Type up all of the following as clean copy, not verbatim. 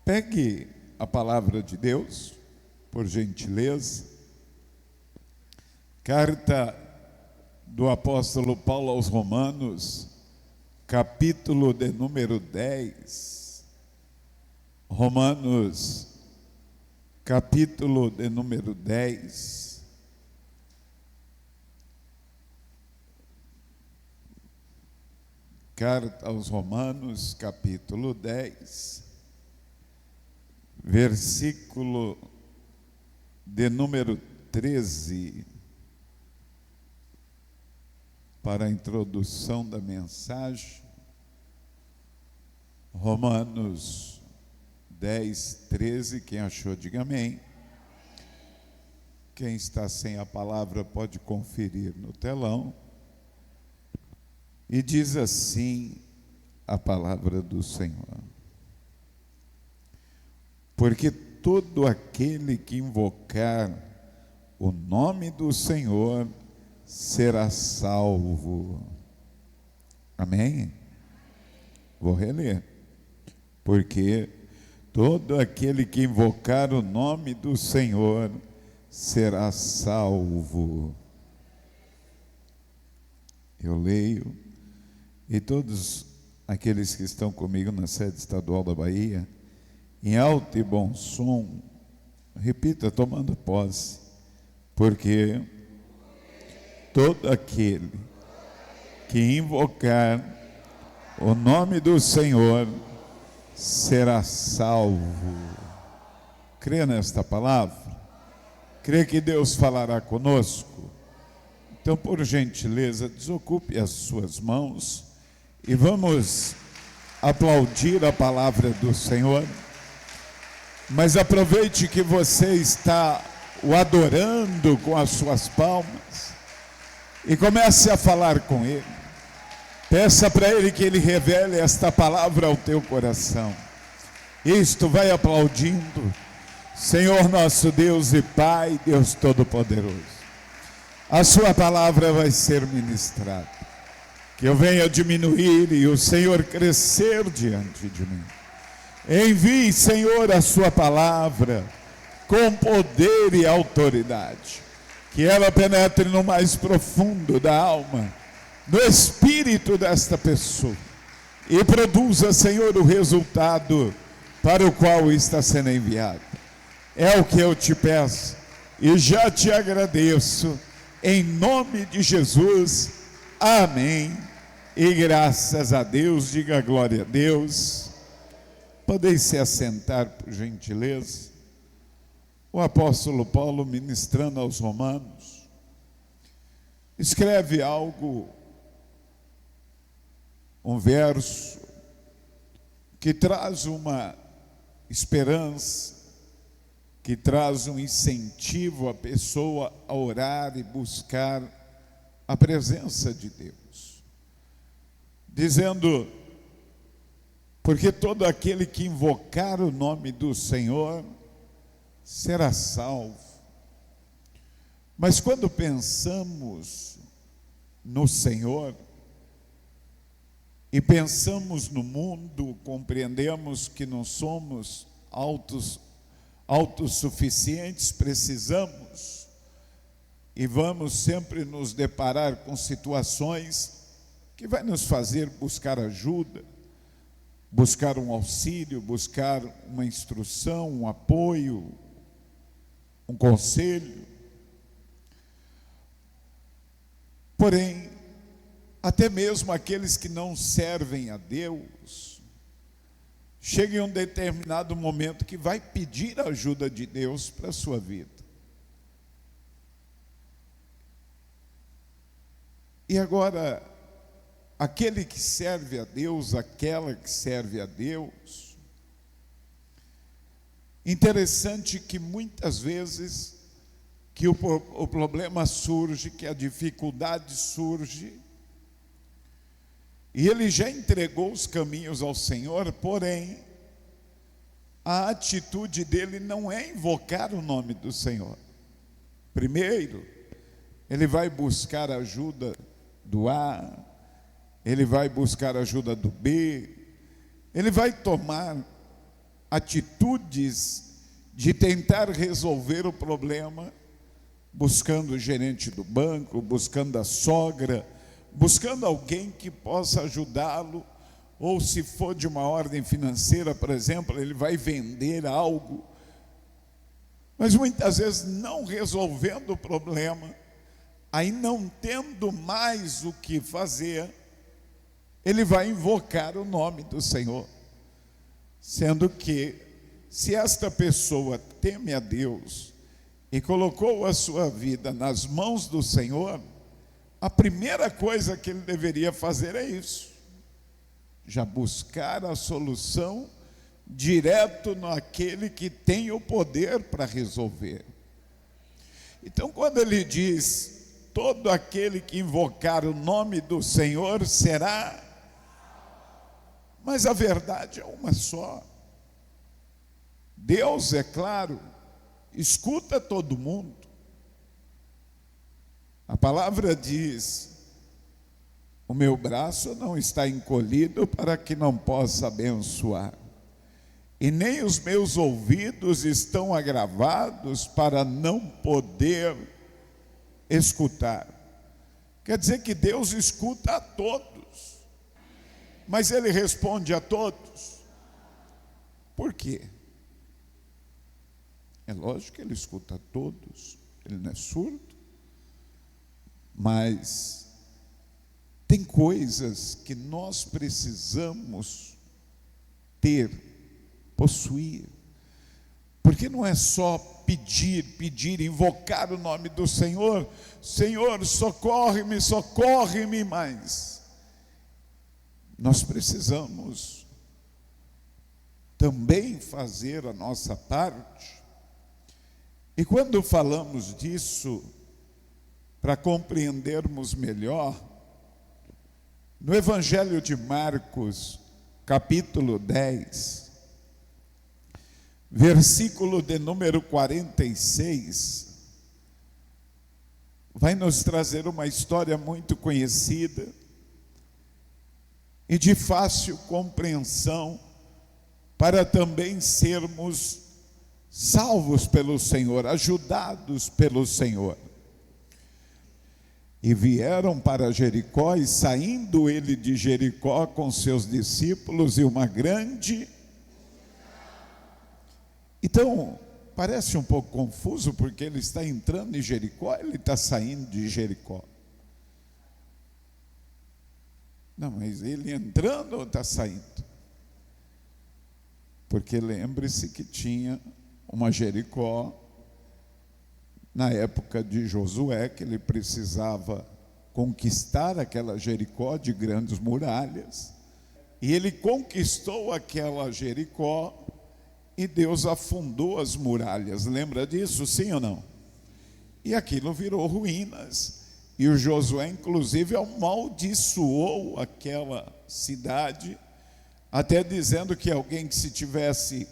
Pegue a palavra de Deus, por gentileza. Carta do apóstolo Paulo aos Romanos, capítulo de número 10. Romanos, capítulo de número 10. Carta aos Romanos, capítulo 10. Versículo de número 13, para a introdução da mensagem. Romanos 10, 13, quem achou, diga amém. Quem está sem a palavra pode conferir no telão. E diz assim a palavra do Senhor: porque todo aquele que invocar o nome do Senhor será salvo. Amém? Vou reler. Porque todo aquele que invocar o nome do Senhor será salvo. Eu leio, e todos aqueles que estão comigo na sede estadual da Bahia, em alto e bom som, repita tomando posse, porque todo aquele que invocar o nome do Senhor será salvo. Crê nesta palavra? Crê que Deus falará conosco? Então, por gentileza, desocupe as suas mãos e vamos aplaudir a palavra do Senhor. Mas aproveite que você está o adorando com as suas palmas e comece a falar com Ele. Peça para Ele que Ele revele esta palavra ao teu coração. Isto, vai aplaudindo. Senhor nosso Deus e Pai, Deus Todo-Poderoso, a sua palavra vai ser ministrada. Que eu venha diminuir e o Senhor crescer diante de mim. Envie, Senhor, a sua palavra com poder e autoridade, que ela penetre no mais profundo da alma, no espírito desta pessoa, e produza, Senhor, o resultado para o qual está sendo enviado. É o que eu te peço e já te agradeço, em nome de Jesus. Amém. E graças a Deus, diga glória a Deus. Podeis se assentar, por gentileza. O apóstolo Paulo, ministrando aos Romanos, escreve algo, um verso, que traz uma esperança, que traz um incentivo à pessoa a orar e buscar a presença de Deus. Dizendo: porque todo aquele que invocar o nome do Senhor será salvo. Mas quando pensamos no Senhor e pensamos no mundo, compreendemos que não somos autossuficientes, precisamos e vamos sempre nos deparar com situações que vai nos fazer buscar ajuda, buscar um auxílio, buscar uma instrução, um apoio, um conselho. Porém, até mesmo aqueles que não servem a Deus, chega em um determinado momento que vai pedir a ajuda de Deus para a sua vida. E agora, aquele que serve a Deus, aquela que serve a Deus, interessante que muitas vezes que o problema surge, que a dificuldade surge, e ele já entregou os caminhos ao Senhor, porém, a atitude dele não é invocar o nome do Senhor. Primeiro, ele vai buscar ajuda do A, ele vai buscar ajuda do B, ele vai tomar atitudes de tentar resolver o problema, buscando o gerente do banco, buscando a sogra, buscando alguém que possa ajudá-lo, ou se for de uma ordem financeira, por exemplo, ele vai vender algo, mas muitas vezes não resolvendo o problema, aí não tendo mais o que fazer, ele vai invocar o nome do Senhor, sendo que, se esta pessoa teme a Deus e colocou a sua vida nas mãos do Senhor, a primeira coisa que ele deveria fazer é isso, já buscar a solução direto naquele que tem o poder para resolver. Então, quando ele diz, todo aquele que invocar o nome do Senhor será, mas a verdade é uma só. Deus, é claro, escuta todo mundo. A palavra diz, o meu braço não está encolhido para que não possa abençoar, e nem os meus ouvidos estão agravados para não poder escutar. Quer dizer que Deus escuta a todos, mas Ele responde a todos. Por quê? É lógico que Ele escuta a todos, Ele não é surdo, mas tem coisas que nós precisamos ter, possuir, porque não é só pedir, invocar o nome do Senhor, Senhor, socorre-me, mas nós precisamos também fazer a nossa parte. E quando falamos disso, para compreendermos melhor, no Evangelho de Marcos, capítulo 10, versículo de número 46, vai nos trazer uma história muito conhecida e de fácil compreensão, para também sermos salvos pelo Senhor, ajudados pelo Senhor. E vieram para Jericó, e saindo ele de Jericó com seus discípulos e uma grande... Então, parece um pouco confuso, porque ele está entrando em Jericó, ele está saindo de Jericó. Não, mas ele entrando ou está saindo? Porque lembre-se que tinha uma Jericó, na época de Josué, que ele precisava conquistar aquela Jericó de grandes muralhas, e ele conquistou aquela Jericó, e Deus afundou as muralhas. Lembra disso, sim ou não? E aquilo virou ruínas, e o Josué inclusive amaldiçoou aquela cidade, até dizendo que alguém que se tivesse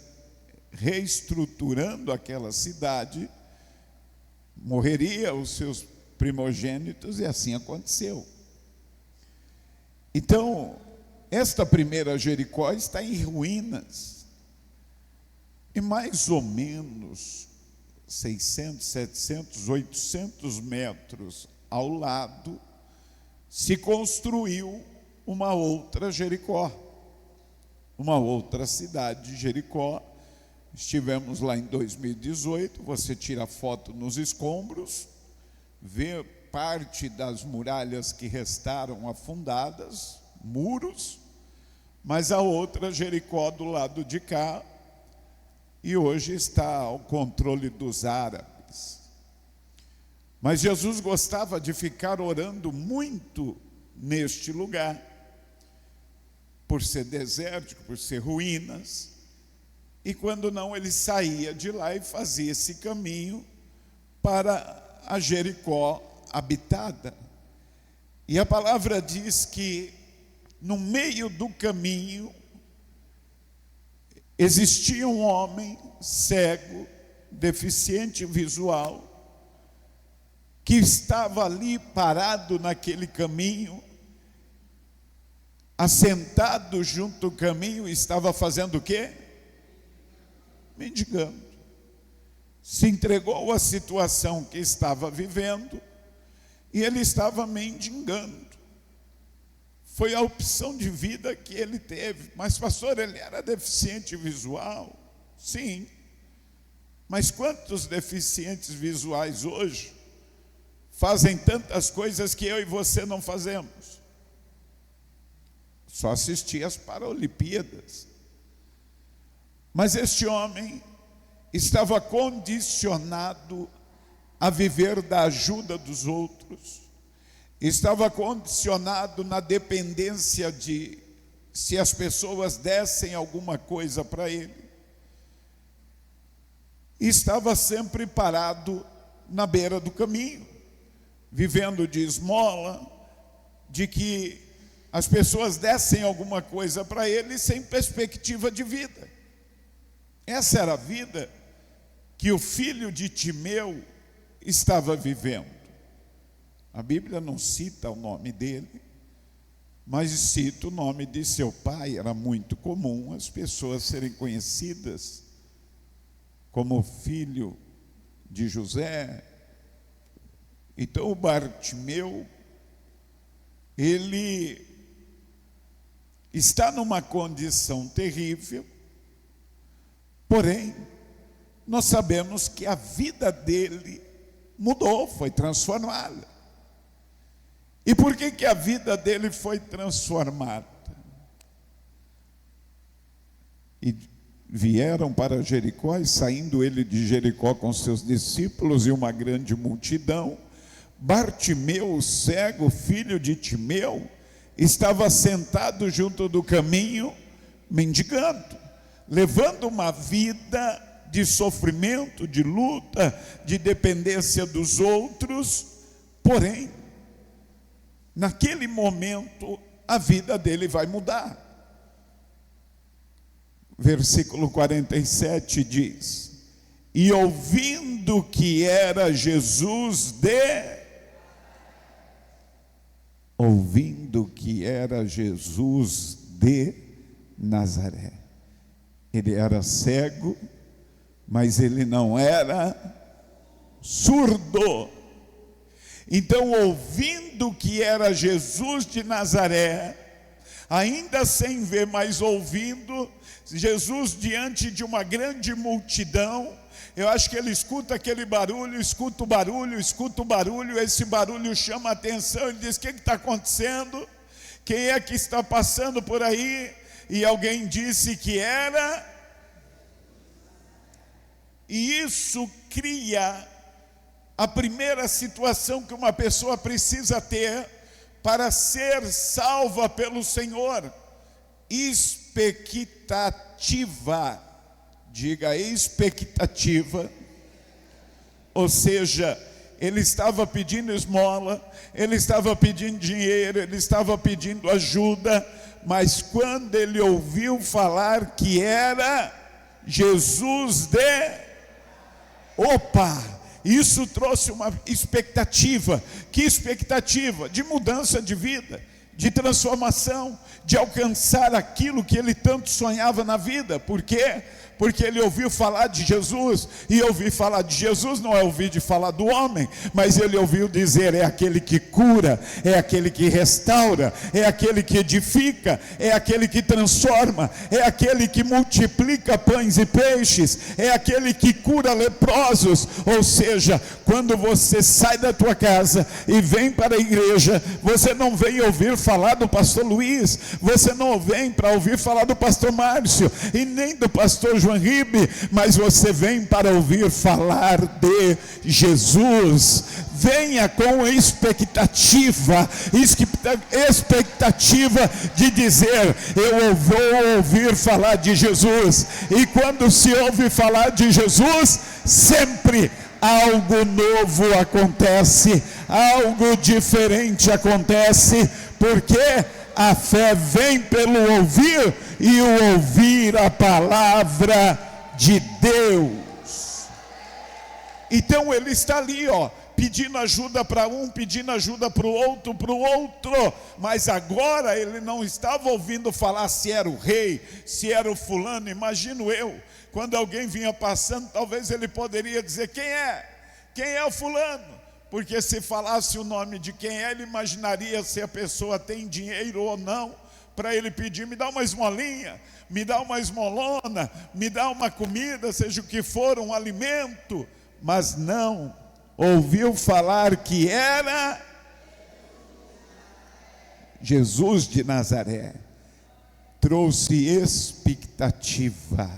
reestruturando aquela cidade, morreria os seus primogênitos, e assim aconteceu. Então, esta primeira Jericó está em ruínas, e mais ou menos 600, 700, 800 metros ao lado, se construiu uma outra Jericó, uma outra cidade de Jericó. Estivemos lá em 2018, você tira foto nos escombros, vê parte das muralhas que restaram afundadas, muros, mas a outra Jericó do lado de cá, e hoje está ao controle dos árabes. Mas Jesus gostava de ficar orando muito neste lugar, por ser desértico, por ser ruínas, e quando não, ele saía de lá e fazia esse caminho para a Jericó habitada. E a palavra diz que no meio do caminho existia um homem cego, deficiente visual, que estava ali parado naquele caminho, assentado junto ao caminho, estava fazendo o quê? mendigando. Se entregou à situação que estava vivendo e ele estava mendigando. Foi a opção de vida que ele teve. Mas, pastor, ele era deficiente visual? Sim. Mas quantos deficientes visuais hoje fazem tantas coisas que eu e você não fazemos? Só assistir às Paralimpíadas. Mas este homem estava condicionado a viver da ajuda dos outros. Estava condicionado na dependência de se as pessoas dessem alguma coisa para ele. E estava sempre parado na beira do caminho, vivendo de esmola, de que as pessoas dessem alguma coisa para ele sem perspectiva de vida. Essa era a vida que o filho de Timeu estava vivendo. A Bíblia não cita o nome dele, mas cita o nome de seu pai. Era muito comum as pessoas serem conhecidas como filho de José. Então o Bartimeu, ele está numa condição terrível, porém, nós sabemos que a vida dele mudou, foi transformada. E por que a vida dele foi transformada? E vieram para Jericó, e saindo ele de Jericó com seus discípulos e uma grande multidão, Bartimeu, o cego, filho de Timeu, estava sentado junto do caminho, mendigando, levando uma vida de sofrimento, de luta, de dependência dos outros. Porém, naquele momento, a vida dele vai mudar. Versículo 47 diz: e ouvindo que era Jesus de Nazaré. Ele era cego, mas ele não era surdo. Então, ouvindo que era Jesus de Nazaré, ainda sem ver, mas ouvindo, Jesus diante de uma grande multidão, eu acho que ele escuta aquele barulho, escuta o barulho, esse barulho chama a atenção, ele diz: o que está acontecendo? Quem é que está passando por aí? E alguém disse que era, e isso cria a primeira situação que uma pessoa precisa ter para ser salva pelo Senhor: expectativa. Diga expectativa. Ou seja, ele estava pedindo esmola, ele estava pedindo dinheiro, ele estava pedindo ajuda, mas quando ele ouviu falar que era Jesus isso trouxe uma expectativa. Que expectativa? De mudança de vida, de transformação, de alcançar aquilo que ele tanto sonhava na vida. Por quê? Porque ele ouviu falar de Jesus, e ouvir falar de Jesus não é ouvir de falar do homem, mas ele ouviu dizer: é aquele que cura, é aquele que restaura, é aquele que edifica, é aquele que transforma, é aquele que multiplica pães e peixes, é aquele que cura leprosos. Ou seja, quando você sai da tua casa e vem para a igreja, você não vem ouvir falar do pastor Luiz, você não vem para ouvir falar do pastor Márcio e nem do pastor João Ribe, mas você vem para ouvir falar de Jesus. Venha com expectativa de dizer: eu vou ouvir falar de Jesus. E quando se ouve falar de Jesus, sempre algo novo acontece, algo diferente acontece, porque a fé vem pelo ouvir, e o ouvir a palavra de Deus. Então ele está ali, pedindo ajuda para um, pedindo ajuda para o outro, mas agora ele não estava ouvindo falar se era o rei, se era o fulano. Imagino eu, quando alguém vinha passando, talvez ele poderia dizer: quem é o fulano? Porque se falasse o nome de quem é, ele imaginaria se a pessoa tem dinheiro ou não, para ele pedir: me dá uma esmolinha, me dá uma esmolona, me dá uma comida, seja o que for, um alimento. Mas não, ouviu falar que era Jesus de Nazaré. Trouxe expectativa.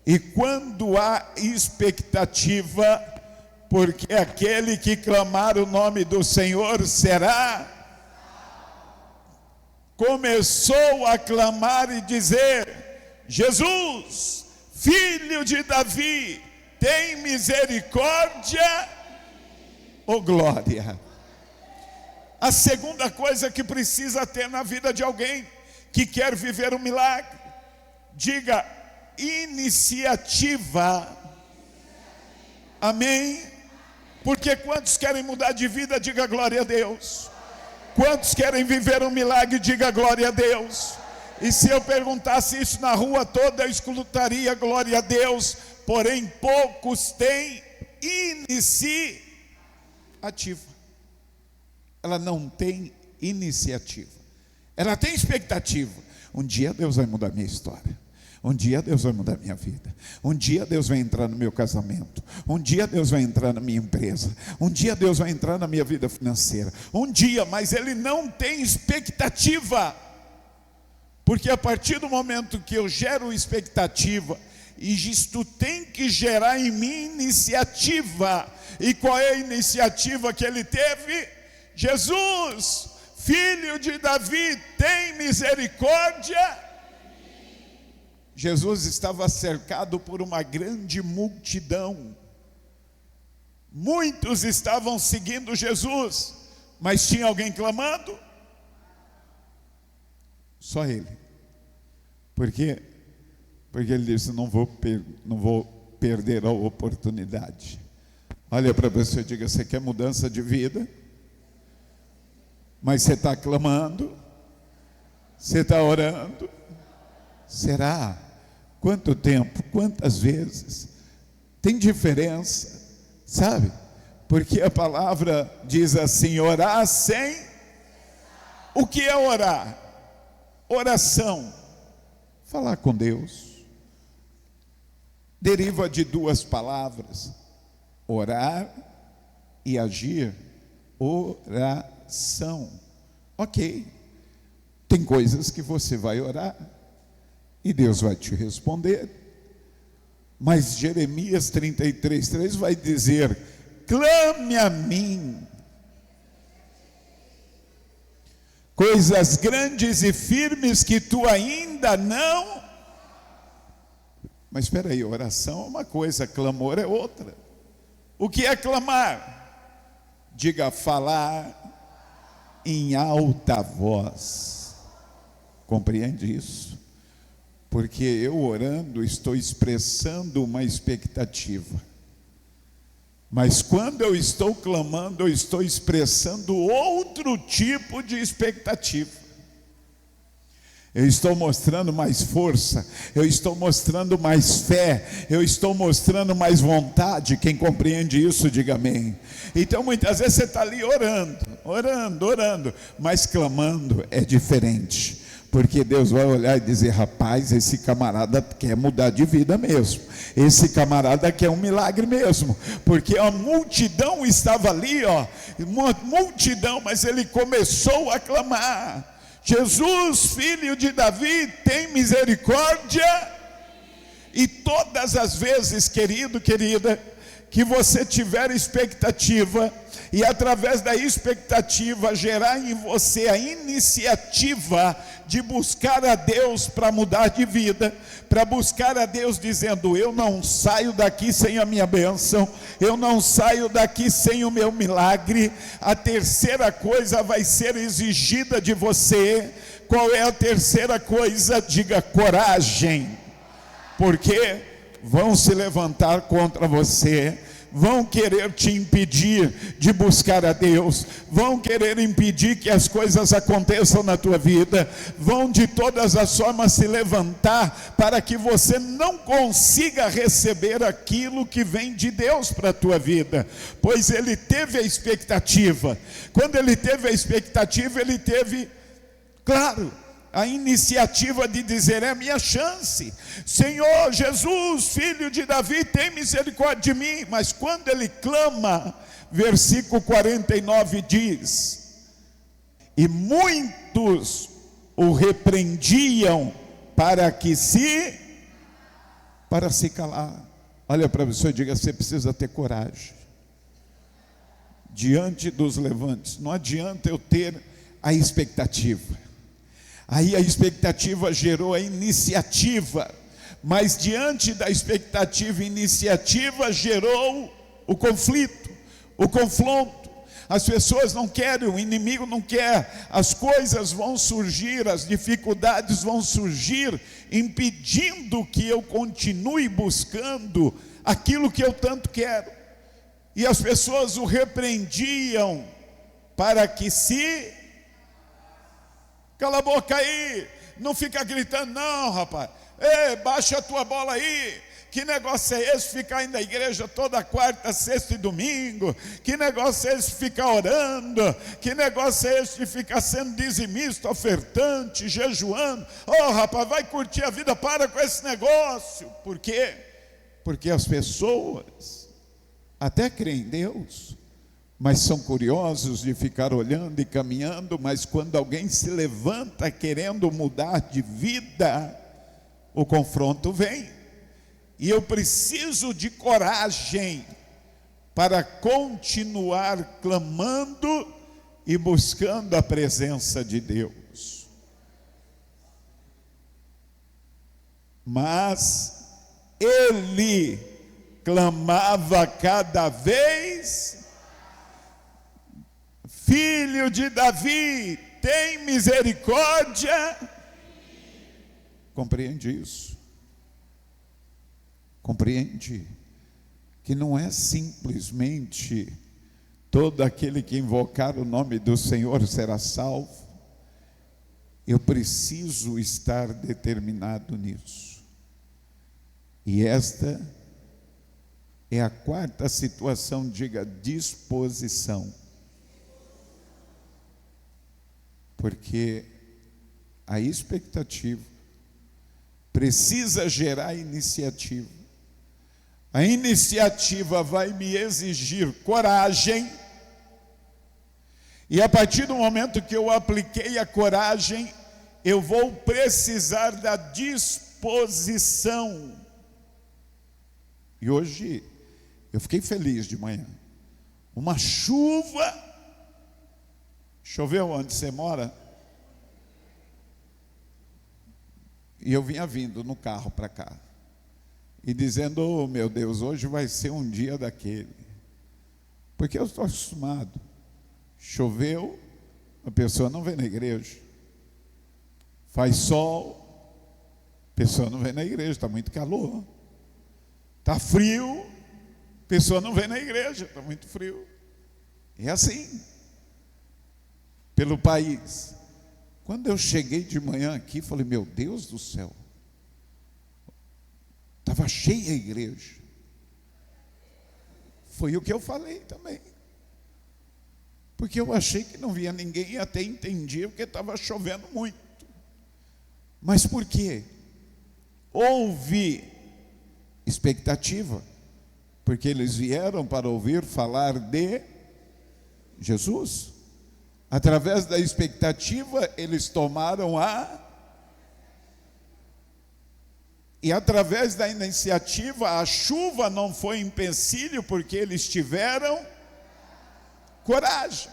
E quando há expectativa, porque aquele que clamar o nome do Senhor será, começou a clamar e dizer: Jesus, filho de Davi, tem misericórdia, ou glória. A segunda coisa que precisa ter na vida de alguém que quer viver um milagre, diga: iniciativa. Amém? Porque quantos querem mudar de vida, diga glória a Deus. Quantos querem viver um milagre, diga glória a Deus. E se eu perguntasse isso na rua toda, eu escutaria glória a Deus. Porém poucos têm iniciativa. Ela não tem iniciativa. Ela tem expectativa. Um dia Deus vai mudar minha história. Um dia Deus vai mudar minha vida. Um dia Deus vai entrar no meu casamento. Um dia Deus vai entrar na minha empresa. Um dia Deus vai entrar na minha vida financeira. Um dia, mas ele não tem expectativa. Porque a partir do momento que eu gero expectativa, e isto tem que gerar em mim iniciativa. E qual é a iniciativa que ele teve? Jesus, filho de Davi, tem misericórdia. Jesus estava cercado por uma grande multidão. Muitos estavam seguindo Jesus, mas tinha alguém clamando? Só ele. Por quê? Porque ele disse: não vou perder a oportunidade. Olha para você e diga: você quer mudança de vida? Mas você está clamando? Você está orando? Será? Quanto tempo? Quantas vezes? Tem diferença, sabe? Porque a palavra diz assim: orar sem. O que é orar? Oração, falar com Deus, deriva de duas palavras: orar e agir. Oração. Ok, tem coisas que você vai orar e Deus vai te responder, mas Jeremias 33:3 vai dizer: clame a mim coisas grandes e firmes que tu ainda não. Mas espera aí, oração é uma coisa, clamor é outra. O que é clamar? Diga: falar em alta voz. Compreende isso? Porque eu orando estou expressando uma expectativa. Mas quando eu estou clamando, eu estou expressando outro tipo de expectativa. Eu estou mostrando mais força, eu estou mostrando mais fé, eu estou mostrando mais vontade. Quem compreende isso, diga amém. Então muitas vezes você está ali orando, mas clamando é diferente. Porque Deus vai olhar e dizer: rapaz, esse camarada quer mudar de vida mesmo. Esse camarada quer um milagre mesmo. Porque a multidão estava ali, uma multidão, mas ele começou a clamar: Jesus, filho de Davi, tem misericórdia. E todas as vezes, querido, querida, que você tiver expectativa, e através da expectativa gerar em você a iniciativa de buscar a Deus para mudar de vida, para buscar a Deus dizendo: eu não saio daqui sem a minha bênção, eu não saio daqui sem o meu milagre. A terceira coisa vai ser exigida de você. Qual é a terceira coisa? Diga: coragem. Por quê? vão se levantar contra você, vão querer te impedir de buscar a Deus, vão querer impedir que as coisas aconteçam na tua vida, vão de todas as formas se levantar para que você não consiga receber aquilo que vem de Deus para a tua vida, pois ele teve a expectativa. Quando ele teve a expectativa, ele teve, claro, a iniciativa de dizer: é a minha chance, Senhor Jesus, filho de Davi, tem misericórdia de mim. Mas quando ele clama, versículo 49 diz: e muitos o repreendiam para se calar. Olha para a pessoa e diga: você precisa ter coragem diante dos levantes. Não adianta eu ter a expectativa. Aí a expectativa gerou a iniciativa, mas diante da expectativa e iniciativa gerou o conflito, o confronto. As pessoas não querem, o inimigo não quer, as coisas vão surgir, as dificuldades vão surgir, impedindo que eu continue buscando aquilo que eu tanto quero. E as pessoas o repreendiam para que cala a boca aí, não fica gritando não, rapaz. Ei, baixa a tua bola aí. Que negócio é esse ficar indo à igreja toda quarta, sexta e domingo? Que negócio é esse ficar orando? Que negócio é esse de ficar sendo dizimista, ofertante, jejuando? Oh, rapaz, vai curtir a vida, para com esse negócio. Por quê? Porque as pessoas até creem em Deus, mas são curiosos de ficar olhando e caminhando. Mas quando alguém se levanta querendo mudar de vida, o confronto vem. E eu preciso de coragem para continuar clamando e buscando a presença de Deus. Mas ele clamava cada vez: filho de Davi, tem misericórdia. Compreende isso? Compreende que não é simplesmente todo aquele que invocar o nome do Senhor será salvo. Eu preciso estar determinado nisso. E esta é a quarta situação, diga disposição. Porque a expectativa precisa gerar iniciativa. A iniciativa vai me exigir coragem. E a partir do momento que eu apliquei a coragem, eu vou precisar da disposição. E hoje eu fiquei feliz de manhã. Uma chuva. Choveu onde você mora? E eu vinha vindo no carro para cá e dizendo: oh meu Deus, hoje vai ser um dia daquele. Porque eu estou acostumado. Choveu, a pessoa não vem na igreja. Faz sol, a pessoa não vem na igreja, está muito calor. Está frio, a pessoa não vem na igreja, está muito frio. É assim, pelo país. Quando eu cheguei de manhã aqui, falei: meu Deus do céu, estava cheia a igreja. Foi o que eu falei também, porque eu achei que não via ninguém e até entendi porque estava chovendo muito. Mas por quê? Houve expectativa, porque eles vieram para ouvir falar de Jesus. Através da expectativa, eles tomaram e através da iniciativa, a chuva não foi empecilho, porque eles tiveram coragem.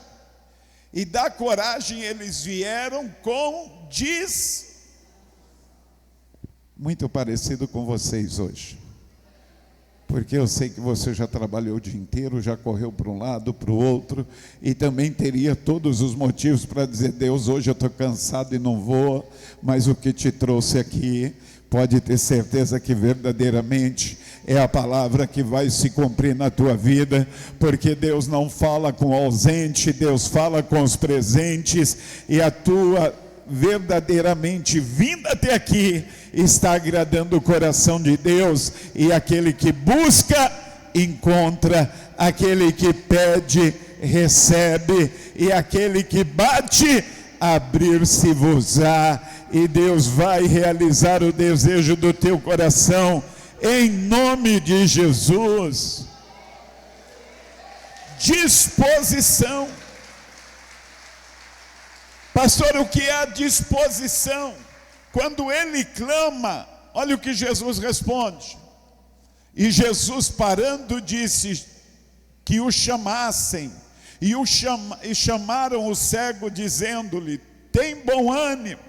E da coragem eles vieram com muito parecido com vocês hoje. Porque eu sei que você já trabalhou o dia inteiro, já correu para um lado, para o outro, e também teria todos os motivos para dizer: Deus, hoje eu estou cansado e não vou, mas o que te trouxe aqui pode ter certeza que verdadeiramente é a palavra que vai se cumprir na tua vida, porque Deus não fala com o ausente, Deus fala com os presentes, e a tua verdadeiramente vinda até aqui está agradando o coração de Deus, e aquele que busca, encontra, aquele que pede, recebe, e aquele que bate, abrir-se-vos-á, e Deus vai realizar o desejo do teu coração, em nome de Jesus. Disposição. Pastor, o que é a disposição? Quando ele clama, olha o que Jesus responde. E Jesus, parando, disse que o chamassem, e chamaram o cego, dizendo-lhe: tem bom ânimo,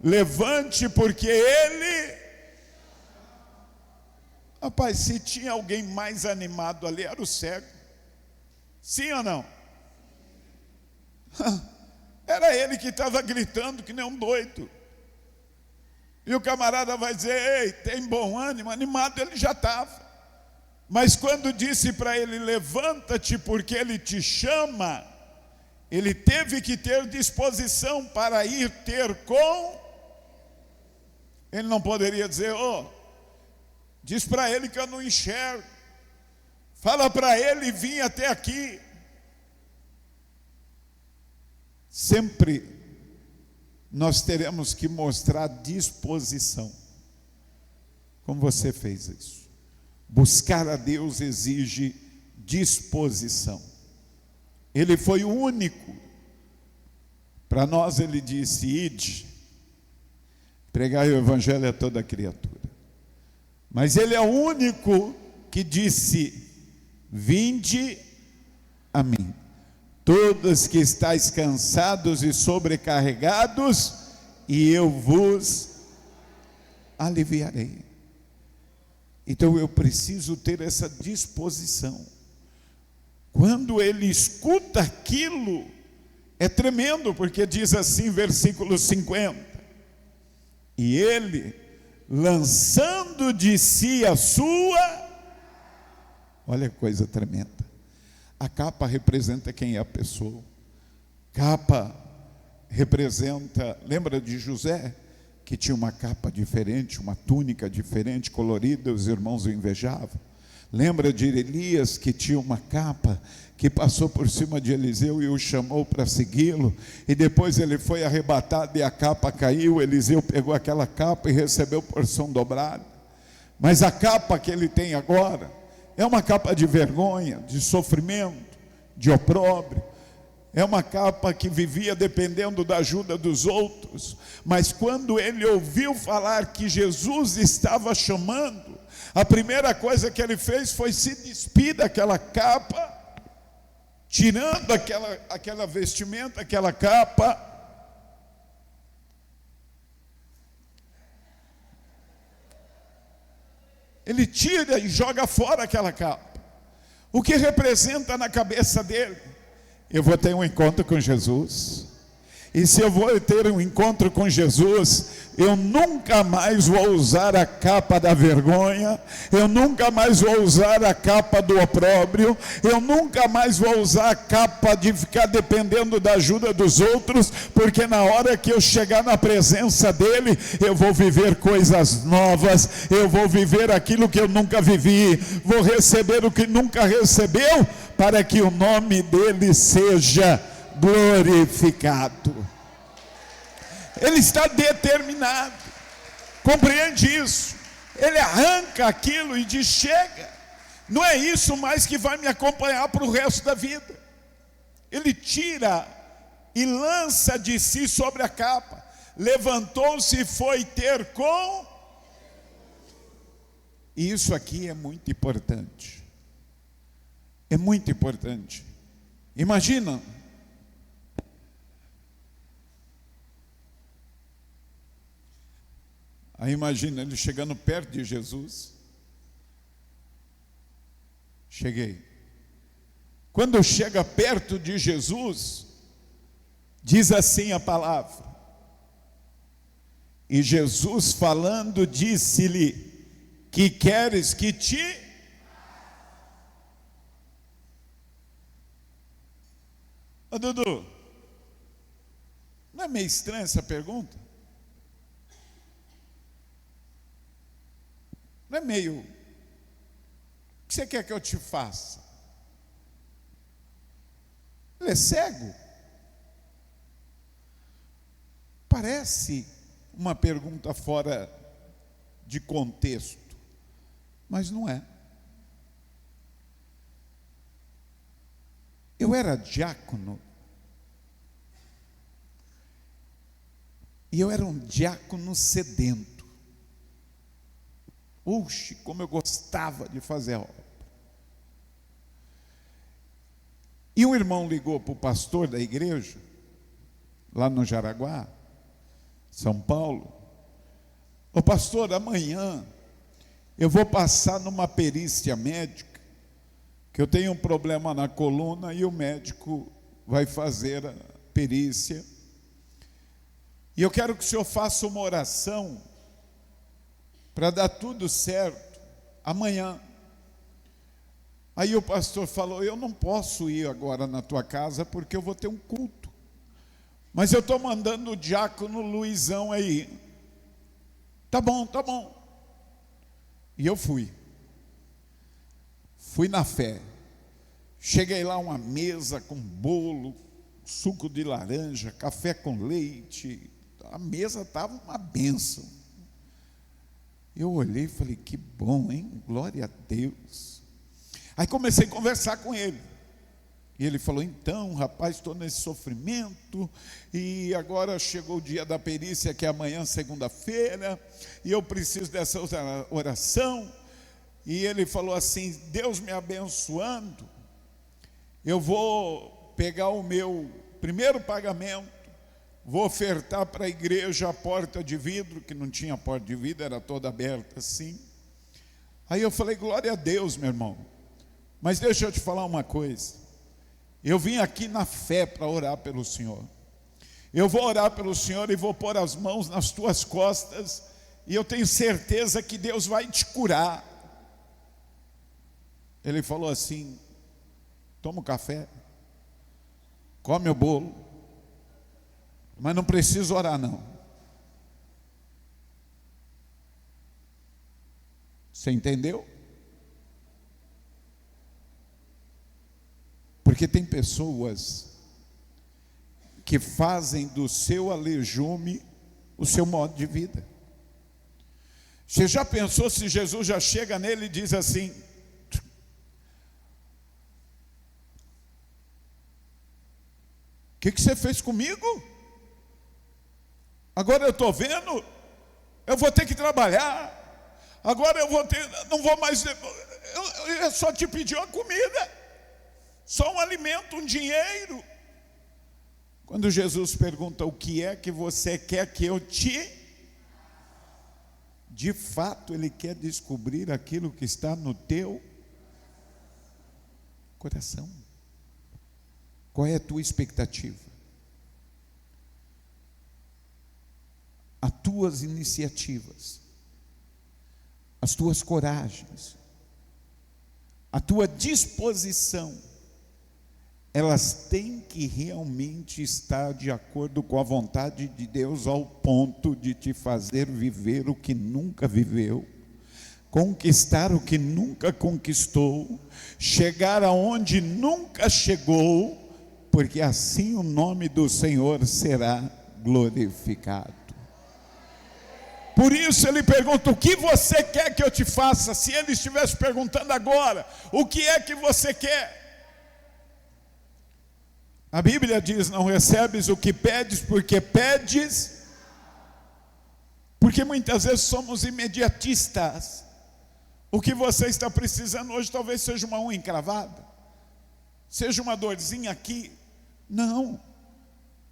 levante, porque ele... Rapaz, se tinha alguém mais animado ali, era o cego. Sim ou não? Era ele que estava gritando que nem um doido. E o camarada vai dizer: ei, tem bom ânimo, animado ele já estava. Mas quando disse para ele: levanta-te, porque ele te chama, ele teve que ter disposição para ir ter com. Ele não poderia dizer: diz para ele que eu não enxergo, fala para ele vir até aqui. Sempre nós teremos que mostrar disposição, como você fez isso. Buscar a Deus exige disposição. Ele foi o único. Para nós ele disse: ide, pregai o evangelho a toda criatura. Mas ele é o único que disse: vinde a mim, todos que estáis cansados e sobrecarregados, e eu vos aliviarei. Então eu preciso ter essa disposição. Quando ele escuta aquilo, é tremendo, porque diz assim, versículo 50: e ele, lançando de si a sua... Olha que coisa tremenda. A capa representa quem é a pessoa. Capa representa... Lembra de José, que tinha uma capa diferente, uma túnica diferente, colorida, os irmãos o invejavam? Lembra de Elias, que tinha uma capa, que passou por cima de Eliseu e o chamou para segui-lo, e depois ele foi arrebatado e a capa caiu. Eliseu pegou aquela capa e recebeu porção dobrada. Mas a capa que ele tem agora é uma capa de vergonha, de sofrimento, de opróbrio. É uma capa que vivia dependendo da ajuda dos outros. Mas quando ele ouviu falar que Jesus estava chamando, a primeira coisa que ele fez foi se despir daquela capa, tirando aquela vestimenta, aquela capa. Ele tira e joga fora aquela capa. O que representa na cabeça dele? Eu vou ter um encontro com Jesus. E se eu vou ter um encontro com Jesus, eu nunca mais vou usar a capa da vergonha, eu nunca mais vou usar a capa do opróbrio, eu nunca mais vou usar a capa de ficar dependendo da ajuda dos outros, porque na hora que eu chegar na presença dele, eu vou viver coisas novas, eu vou viver aquilo que eu nunca vivi, vou receber o que nunca recebeu, para que o nome dele seja glorificado. Ele está determinado, compreende isso? Ele arranca aquilo e diz: chega, não é isso mais que vai me acompanhar para o resto da vida. Ele tira e lança de si sobre a capa, levantou-se e foi ter com... E isso aqui é muito importante, é muito importante. Imagina, aí imagina ele chegando perto de Jesus. Cheguei. Quando chega perto de Jesus, diz assim a palavra: E Jesus falando disse-lhe: que queres que te... Ô Dudu, não é meio estranha essa pergunta? Não é meio... O que você quer que eu te faça? Ele é cego? Parece uma pergunta fora de contexto, mas não é. Eu era diácono, e eu era um diácono sedento. Oxe, como eu gostava de fazer a obra. E um irmão ligou para o pastor da igreja, lá no Jaraguá, São Paulo: ô pastor, amanhã eu vou passar numa perícia médica, que eu tenho um problema na coluna e o médico vai fazer a perícia. E eu quero que o senhor faça uma oração para dar tudo certo amanhã. Aí o pastor falou: eu não posso ir agora na tua casa porque eu vou ter um culto, mas eu estou mandando o diácono Luizão aí. Tá bom, tá bom. E eu fui na fé. Cheguei lá, uma mesa com bolo, suco de laranja, café com leite. A mesa estava uma bênção. Eu olhei e falei: que bom, hein? Glória a Deus. Aí comecei a conversar com ele. E ele falou: então, rapaz, estou nesse sofrimento, e agora chegou o dia da perícia, que é amanhã, segunda-feira, e eu preciso dessa oração. E ele falou assim: Deus me abençoando, eu vou pegar o meu primeiro pagamento, vou ofertar para a igreja a porta de vidro, que não tinha porta de vidro, era toda aberta assim. Aí eu falei: glória a Deus, meu irmão, mas deixa eu te falar uma coisa. Eu vim aqui na fé para orar pelo Senhor. Eu vou orar pelo Senhor e vou pôr as mãos nas tuas costas, e eu tenho certeza que Deus vai te curar. Ele falou assim: toma o café, come o bolo, mas não precisa orar não. Você entendeu? Porque tem pessoas que fazem do seu aleijome o seu modo de vida. Você já pensou se Jesus já chega nele e diz assim: o que você fez comigo? Agora eu estou vendo, eu vou ter que trabalhar, agora eu vou ter, não vou mais, eu só te pedi uma comida, só um alimento, um dinheiro. Quando Jesus pergunta: o que é que você quer que eu te... De fato, Ele quer descobrir aquilo que está no teu coração. Qual é a tua expectativa? As tuas iniciativas, as tuas coragens, a tua disposição, elas têm que realmente estar de acordo com a vontade de Deus, ao ponto de te fazer viver o que nunca viveu, conquistar o que nunca conquistou, chegar aonde nunca chegou, porque assim o nome do Senhor será glorificado. Por isso ele pergunta: o que você quer que eu te faça? Se ele estivesse perguntando agora: o que é que você quer? A Bíblia diz: não recebes o que pedes, porque pedes. Porque muitas vezes somos imediatistas. O que você está precisando hoje talvez seja uma unha encravada, seja uma dorzinha aqui. Não.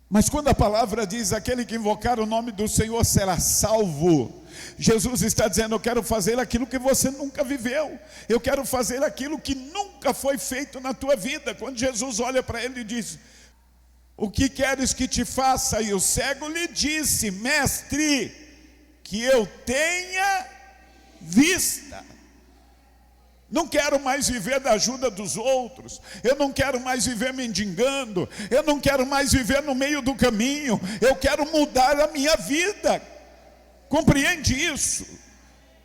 Mas quando a palavra diz: aquele que invocar o nome do Senhor será salvo, Jesus está dizendo: eu quero fazer aquilo que você nunca viveu, eu quero fazer aquilo que nunca foi feito na tua vida. Quando Jesus olha para ele e diz: o que queres que te faça? E o cego lhe disse: mestre, que eu tenha vista. Não quero mais viver da ajuda dos outros, eu não quero mais viver mendigando, eu não quero mais viver no meio do caminho, eu quero mudar a minha vida. Compreende isso?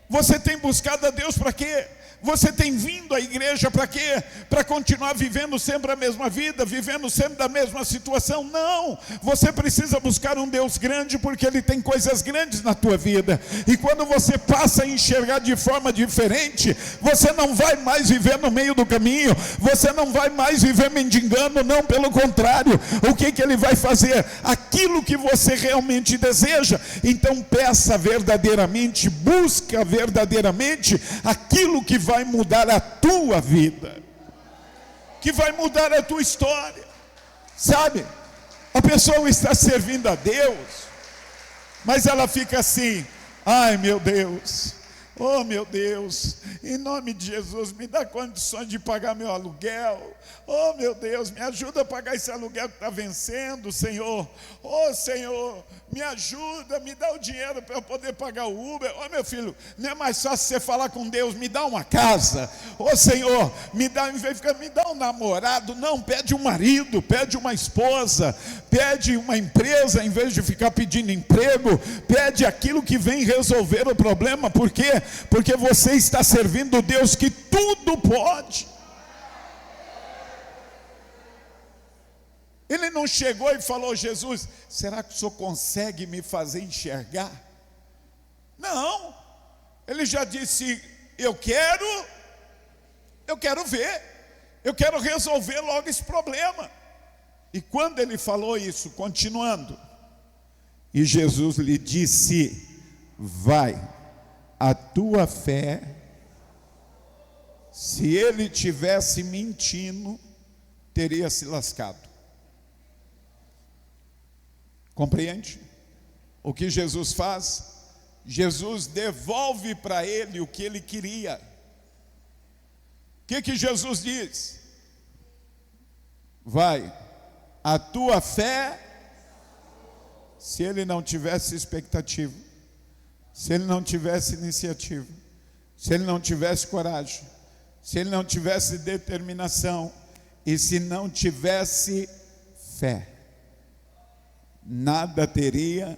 Você tem buscado a Deus para quê? Você tem vindo à igreja para quê? Para continuar vivendo sempre a mesma vida, vivendo sempre da mesma situação? Não, você precisa buscar um Deus grande, porque Ele tem coisas grandes na tua vida, e quando você passa a enxergar de forma diferente, você não vai mais viver no meio do caminho, você não vai mais viver mendigando, não, pelo contrário, o que Ele vai fazer? Aquilo que você realmente deseja. Então peça verdadeiramente, busca verdadeiramente aquilo que vai mudar a tua vida, que vai mudar a tua história. Sabe, a pessoa está servindo a Deus, mas ela fica assim: ai meu Deus, oh meu Deus, em nome de Jesus, me dá condições de pagar meu aluguel. Oh meu Deus, me ajuda a pagar esse aluguel que está vencendo, Senhor. Oh Senhor, me ajuda, me dá o dinheiro para eu poder pagar o Uber. Oh meu filho, não é mais fácil você falar com Deus: me dá uma casa. Oh Senhor, me dá, em vez de ficar, me dá um namorado. Não, pede um marido, pede uma esposa, pede uma empresa, em vez de ficar pedindo emprego. Pede aquilo que vem resolver o problema. Por quê? Porque você está servindo o Deus que tudo pode. Ele não chegou e falou: Jesus, será que o Senhor consegue me fazer enxergar? Não, ele já disse: eu quero ver, eu quero resolver logo esse problema. E quando ele falou isso, continuando, e Jesus lhe disse: vai, a tua fé. Se ele tivesse mentindo, teria se lascado. Compreende? O que Jesus faz? Jesus devolve para ele o que ele queria. O que Jesus diz? Vai, a tua fé. Se ele não tivesse expectativa, se ele não tivesse iniciativa, se ele não tivesse coragem, se ele não tivesse determinação, e se não tivesse fé, nada teria,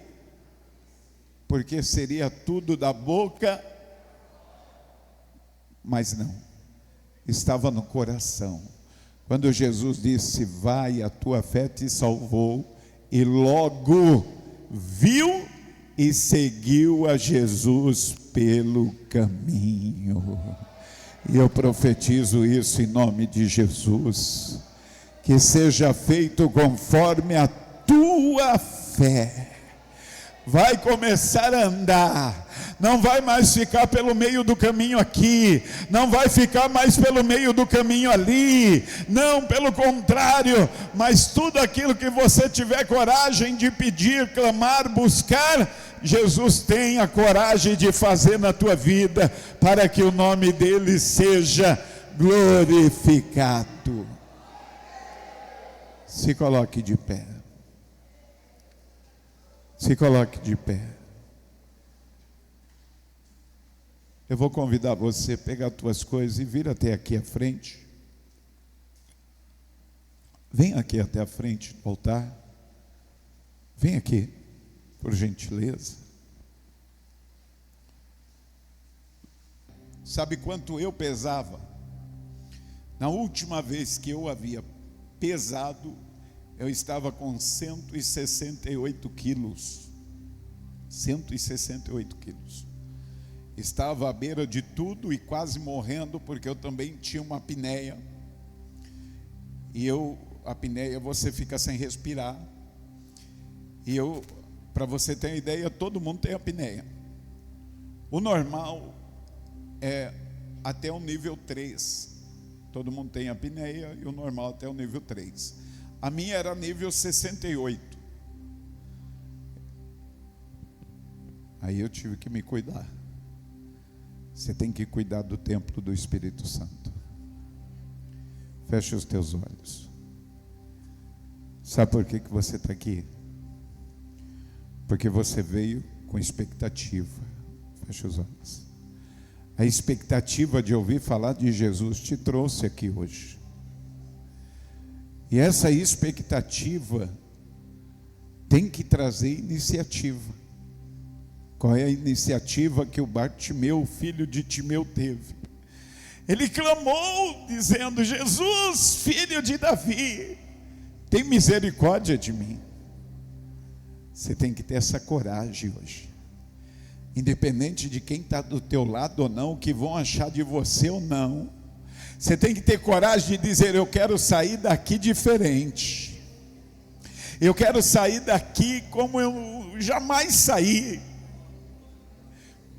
porque seria tudo da boca, mas não, estava no coração. Quando Jesus disse: vai, a tua fé te salvou, e logo viu e seguiu a Jesus pelo caminho. E eu profetizo isso em nome de Jesus, que seja feito conforme a tua fé. Vai começar a andar, não vai mais ficar pelo meio do caminho aqui, não vai ficar mais pelo meio do caminho ali, não, pelo contrário, mas tudo aquilo que você tiver coragem de pedir, clamar, buscar, Jesus tem a coragem de fazer na tua vida, para que o nome dele seja glorificado. Se coloque de pé. Se coloque de pé. Eu vou convidar você a pegar as tuas coisas e vir até aqui à frente. Vem aqui até a frente do altar. Vem aqui, por gentileza. Sabe quanto eu pesava? Na última vez que eu havia pesado, eu estava com 168 quilos. 168 quilos. Estava à beira de tudo e quase morrendo, porque eu também tinha uma apneia. E a apneia, você fica sem respirar. E para você ter uma ideia, todo mundo tem apneia. O normal é até o nível 3. Todo mundo tem apneia e o normal até o nível 3. A minha era nível 68. Aí eu tive que me cuidar. Você tem que cuidar do templo do Espírito Santo. Feche os teus olhos. Sabe por que você está aqui? Porque você veio com expectativa. Feche os olhos. A expectativa de ouvir falar de Jesus te trouxe aqui hoje. E essa expectativa tem que trazer iniciativa. Qual é a iniciativa que o Bartimeu, filho de Timeu, teve? Ele clamou dizendo: Jesus, filho de Davi, tem misericórdia de mim. Você tem que ter essa coragem hoje. Independente de quem está do teu lado ou não, o que vão achar de você ou não, você tem que ter coragem de dizer: eu quero sair daqui diferente. Eu quero sair daqui como eu jamais saí.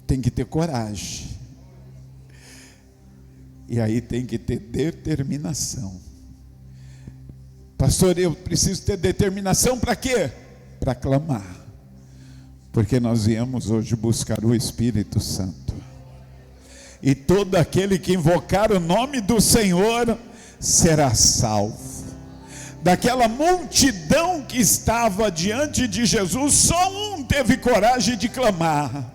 Tem que ter coragem. E aí tem que ter determinação. Pastor, eu preciso ter determinação para quê? Para clamar. Porque nós viemos hoje buscar o Espírito Santo. E todo aquele que invocar o nome do Senhor será salvo. Daquela multidão que estava diante de Jesus, só um teve coragem de clamar.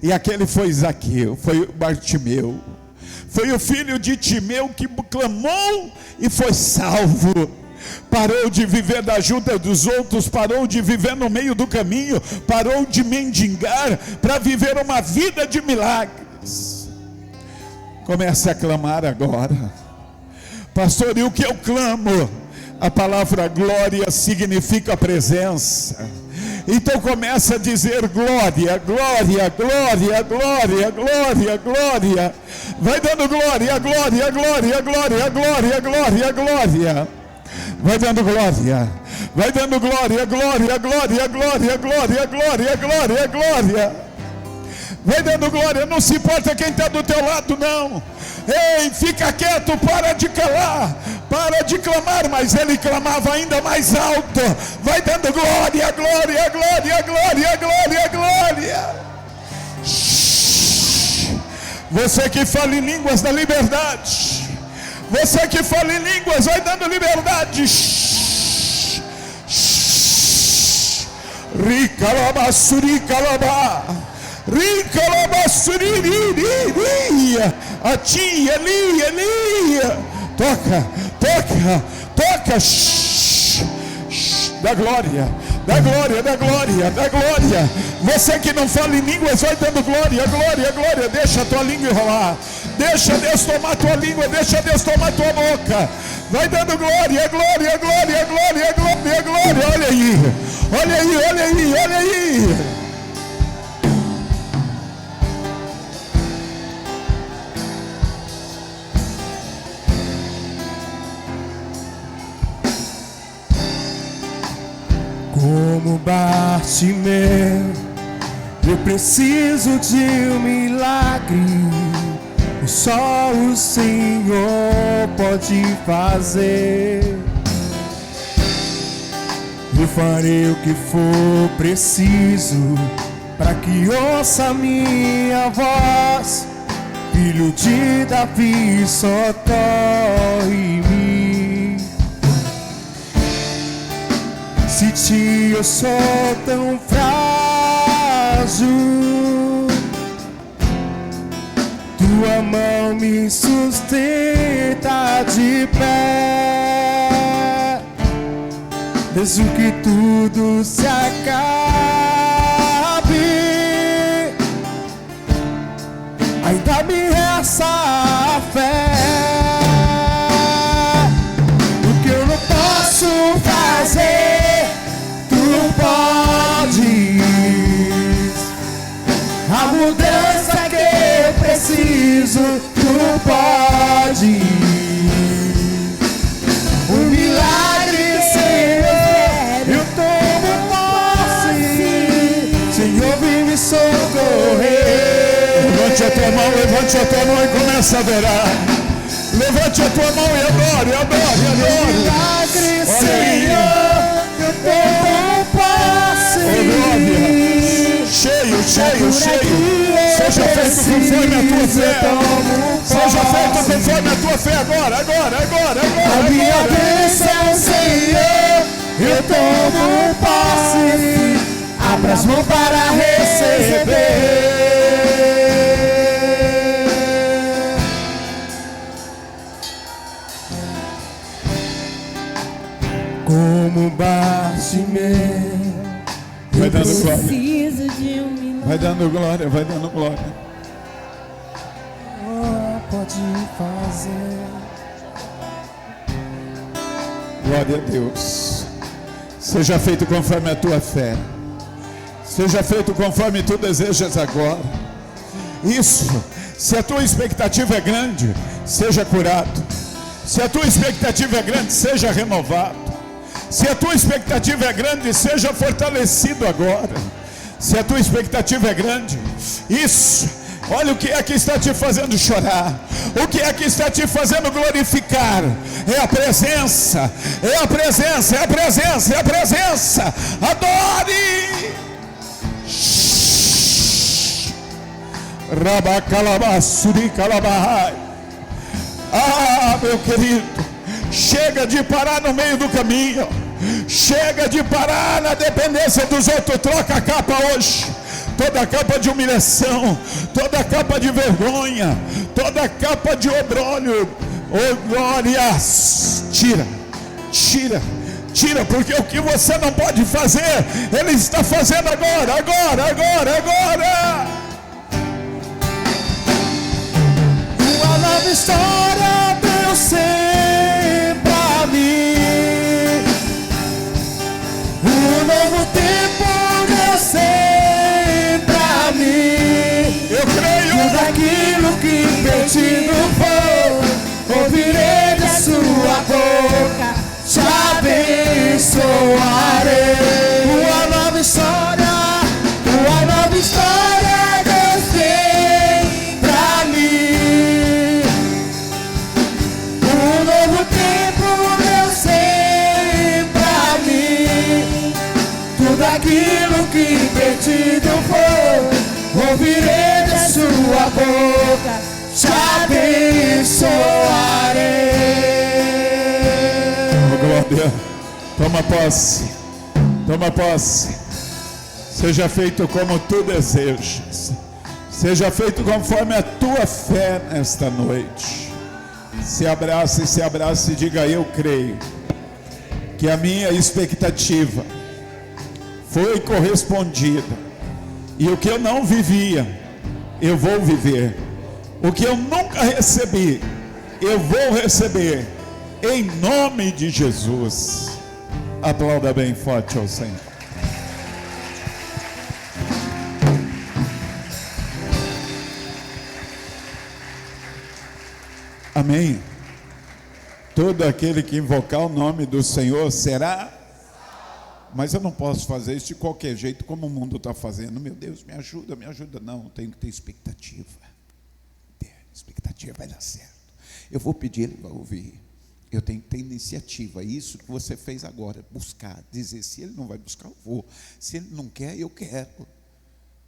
E aquele foi Zaqueu, foi Bartimeu. Foi o filho de Timeu que clamou e foi salvo. Parou de viver da ajuda dos outros, parou de viver no meio do caminho, parou de mendigar para viver uma vida de milagres. Comece a clamar agora. Pastor, e o que eu clamo? A palavra glória significa presença. Então começa a dizer glória, glória, glória, glória, glória, glória. Vai dando glória, glória, glória, glória, glória, glória, glória. Vai dando glória. Vai dando glória, glória, glória, glória, glória, glória, glória, glória. Vai dando glória, não se importa quem está do teu lado, não. Ei, fica quieto, para de calar, para de clamar. Mas ele clamava ainda mais alto. Vai dando glória, glória, glória, glória, glória, glória. Você que fala em línguas da liberdade, você que fala em línguas, vai dando liberdade. Ricalabassuri calabá. A tia, Elia, toca, toca, toca, da glória, da glória, da glória, da glória. Você que não fala em línguas, vai dando glória, glória, glória. Deixa a tua língua enrolar, deixa Deus tomar tua língua, deixa Deus tomar tua boca. Vai dando glória, glória, glória, glória, glória, glória. Olha aí, olha aí, olha aí, olha aí. Como Bartimeu, eu preciso de um milagre, e só o Senhor pode fazer. Eu farei o que for preciso, para que ouça minha voz. Filho de Davi, socorre em mim. Se te eu sou tão frágil, tua mão me sustenta de pé. Mesmo que tudo se acabe, ainda me resta a fé. O que eu não posso fazer, a mudança que eu preciso, tu pode. Um milagre, Senhor, eu tomo posse. Senhor, vem me socorrer. Levante a tua mão, levante a tua mão e começa a adorar. Levante a tua mão e adore, adore, adore. Um milagre, Senhor, eu tomo posse. Oh, glória. Cheio, cheio, cheio. Seja feito conforme a tua fé. Seja feito conforme a tua fé agora, agora, agora, agora. A minha bênção, Senhor, eu tomo posse. A abra as mãos para receber. Como Bartimeu, vai dando glória, preciso de um milagre. vai dando glória, vai dando glória. pode fazer. Glória a Deus. Seja feito conforme a tua fé. Seja feito conforme tu desejas agora. Isso. Se a tua expectativa é grande, seja curado. Se a tua expectativa é grande, seja renovado. Se a tua expectativa é grande, seja fortalecido agora. Se a tua expectativa é grande, isso. Olha o que é que está te fazendo chorar. O que é que está te fazendo glorificar. É a presença. É a presença, é a presença, é a presença. Adore. Rabacalabassuri calabahai. Ah, meu querido, chega de parar no meio do caminho. Chega de parar na dependência dos outros. Troca a capa hoje. Toda a capa de humilhação, toda a capa de vergonha, toda a capa de obrólio, oh glórias, tira, tira, tira, porque o que você não pode fazer, Ele está fazendo agora, agora, agora, agora. Uma nova história Deus sempre pra mim. Um novo tempo Deus sempre. Eu creio. Tudo aquilo que perdido foi, ouvirei da sua boca, te abençoarei. Uma nova história Deus tem pra mim. Um novo tempo Deus tem pra mim. Tudo aquilo que perdido foi, ouvirei da sua boca, te abençoarei. Oh, glória. Toma posse. Toma posse. Seja feito como tu desejas. Seja feito conforme a tua fé nesta noite. Se abrace e diga: eu creio que a minha expectativa foi correspondida. E o que eu não vivia, eu vou viver. O que eu nunca recebi, eu vou receber. Em nome de Jesus. Aplauda bem forte ao Senhor. Amém. Todo aquele que invocar o nome do Senhor será. Mas eu não posso fazer isso de qualquer jeito, como o mundo está fazendo. Meu Deus, me ajuda, me ajuda. Não, eu tenho que ter expectativa. Expectativa vai dar certo. Eu vou pedir, Ele vai ouvir. Eu tenho que ter iniciativa. Isso que você fez agora, buscar, dizer: se Ele não vai buscar, eu vou. Se Ele não quer, eu quero.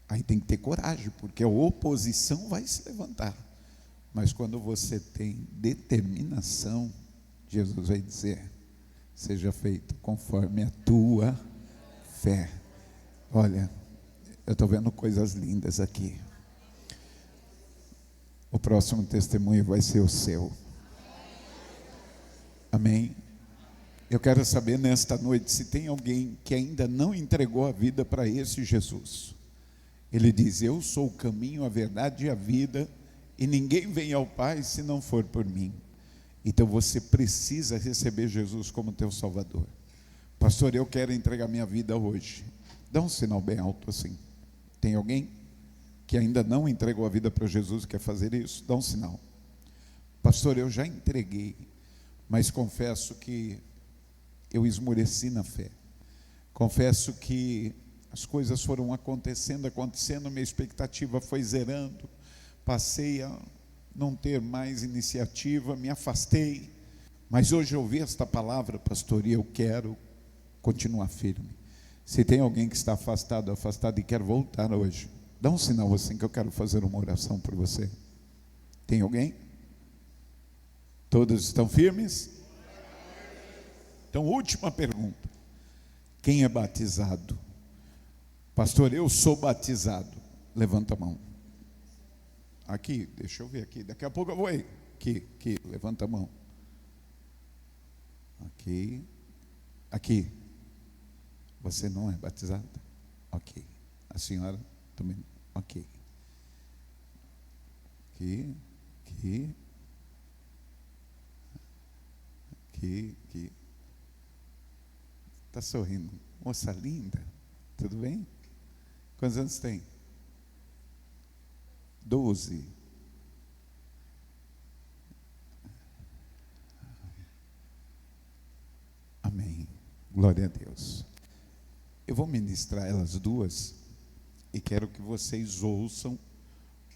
Aí tem que ter coragem, porque a oposição vai se levantar. Mas quando você tem determinação, Jesus vai dizer: seja feito conforme a tua fé. Olha, eu estou vendo coisas lindas aqui. O próximo testemunho vai ser o seu. Amém? Eu quero saber nesta noite se tem alguém que ainda não entregou a vida para esse Jesus. Ele diz: eu sou o caminho, a verdade e a vida, e ninguém vem ao Pai se não for por mim. Então você precisa receber Jesus como teu Salvador. Pastor, eu quero entregar minha vida hoje. Dá um sinal bem alto assim. Tem alguém que ainda não entregou a vida para Jesus e quer fazer isso? Dá um sinal. Pastor, eu já entreguei, mas confesso que eu esmoreci na fé. Confesso que as coisas foram acontecendo, minha expectativa foi zerando. Passei a não ter mais iniciativa, me afastei, mas hoje eu ouvi esta palavra, pastor, e eu quero continuar firme. Se tem alguém que está afastado e quer voltar hoje, dá um sinal assim que eu quero fazer uma oração por você. Tem alguém? Todos estão firmes? Então, última pergunta: quem é batizado Pastor, eu sou batizado. Levanta a mão. Aqui, deixa eu ver aqui. Daqui a pouco eu vou aí. Aqui, levanta a mão. Aqui. Você não é batizada? Ok. A senhora também? Ok. Aqui. Está sorrindo. Moça linda. Tudo bem? Quantos anos tem? 12. Amém. Glória a Deus. Eu vou ministrar elas duas e quero que vocês ouçam,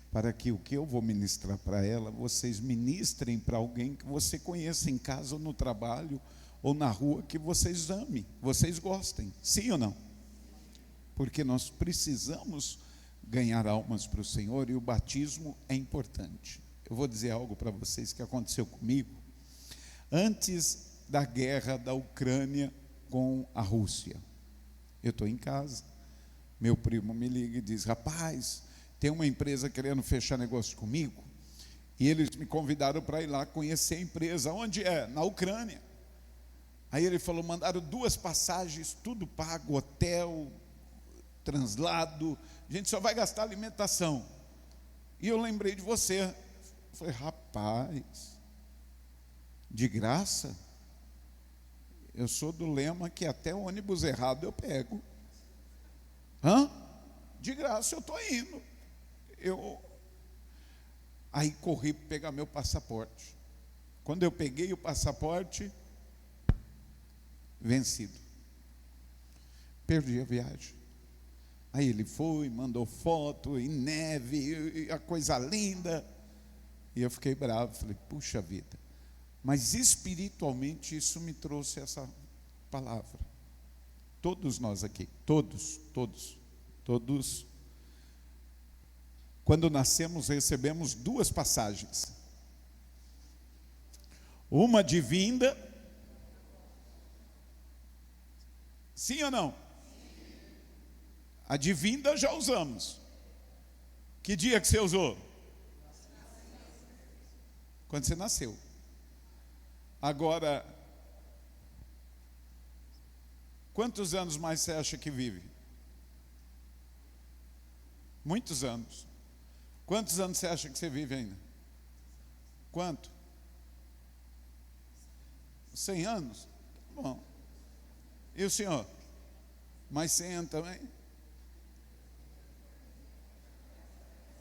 para que o que eu vou ministrar para ela, vocês ministrem para alguém que você conheça em casa ou no trabalho ou na rua, que vocês amem, vocês gostem. Sim ou não? Porque nós precisamos ganhar almas para o Senhor e o batismo é importante. Eu vou dizer algo para vocês que aconteceu comigo antes da guerra da Ucrânia com a Rússia. Eu estou em casa, meu primo me liga e diz: rapaz, tem uma empresa querendo fechar negócio comigo e eles me convidaram para ir lá conhecer a empresa. Onde é? Na Ucrânia. Aí ele falou: mandaram 2 passagens, tudo pago, hotel, translado, a gente só vai gastar alimentação. E eu lembrei de você. Eu falei: rapaz, de graça? Eu sou do lema que até ônibus errado eu pego. De graça eu estou indo. Aí corri para pegar meu passaporte. Quando eu peguei o passaporte, vencido. Perdi a viagem. Aí ele foi, mandou foto em neve, a coisa linda. E eu fiquei bravo, falei: puxa vida. Mas espiritualmente isso me trouxe essa palavra. Todos nós aqui, todos. Quando nascemos, recebemos 2 passagens. Uma de vinda. Sim ou não? A de vinda já usamos. Que dia que você usou? Quando você nasceu. Agora, quantos anos mais você acha que vive? Muitos anos. Quantos anos você acha que você vive ainda? Quanto? 100 anos? Bom. E o senhor? Mais 100 anos também?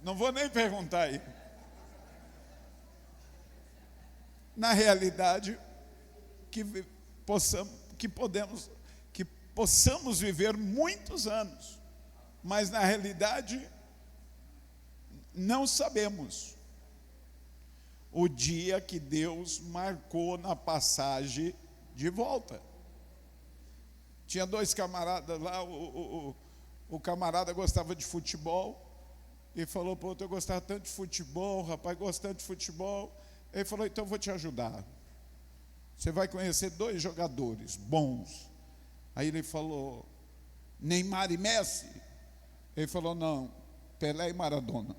Não vou nem perguntar aí. Na realidade, que possamos viver muitos anos, mas na realidade não sabemos o dia que Deus marcou na passagem de volta. Tinha 2 camaradas lá, o camarada gostava de futebol e falou para o outro: eu gostava tanto de futebol, rapaz, gosto tanto de futebol. Ele falou: então eu vou te ajudar. Você vai conhecer 2 jogadores bons. Aí ele falou: Neymar e Messi? Ele falou: não, Pelé e Maradona.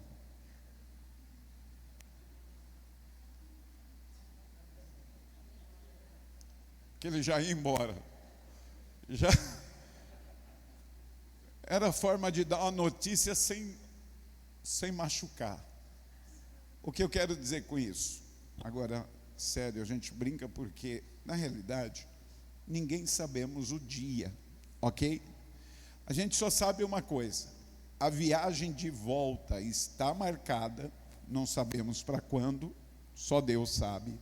Que ele já ia embora. Já era forma de dar uma notícia sem machucar. O que eu quero dizer com isso? Agora, sério, a gente brinca porque, na realidade, ninguém sabemos o dia, ok? A gente só sabe uma coisa: a viagem de volta está marcada, não sabemos para quando, só Deus sabe.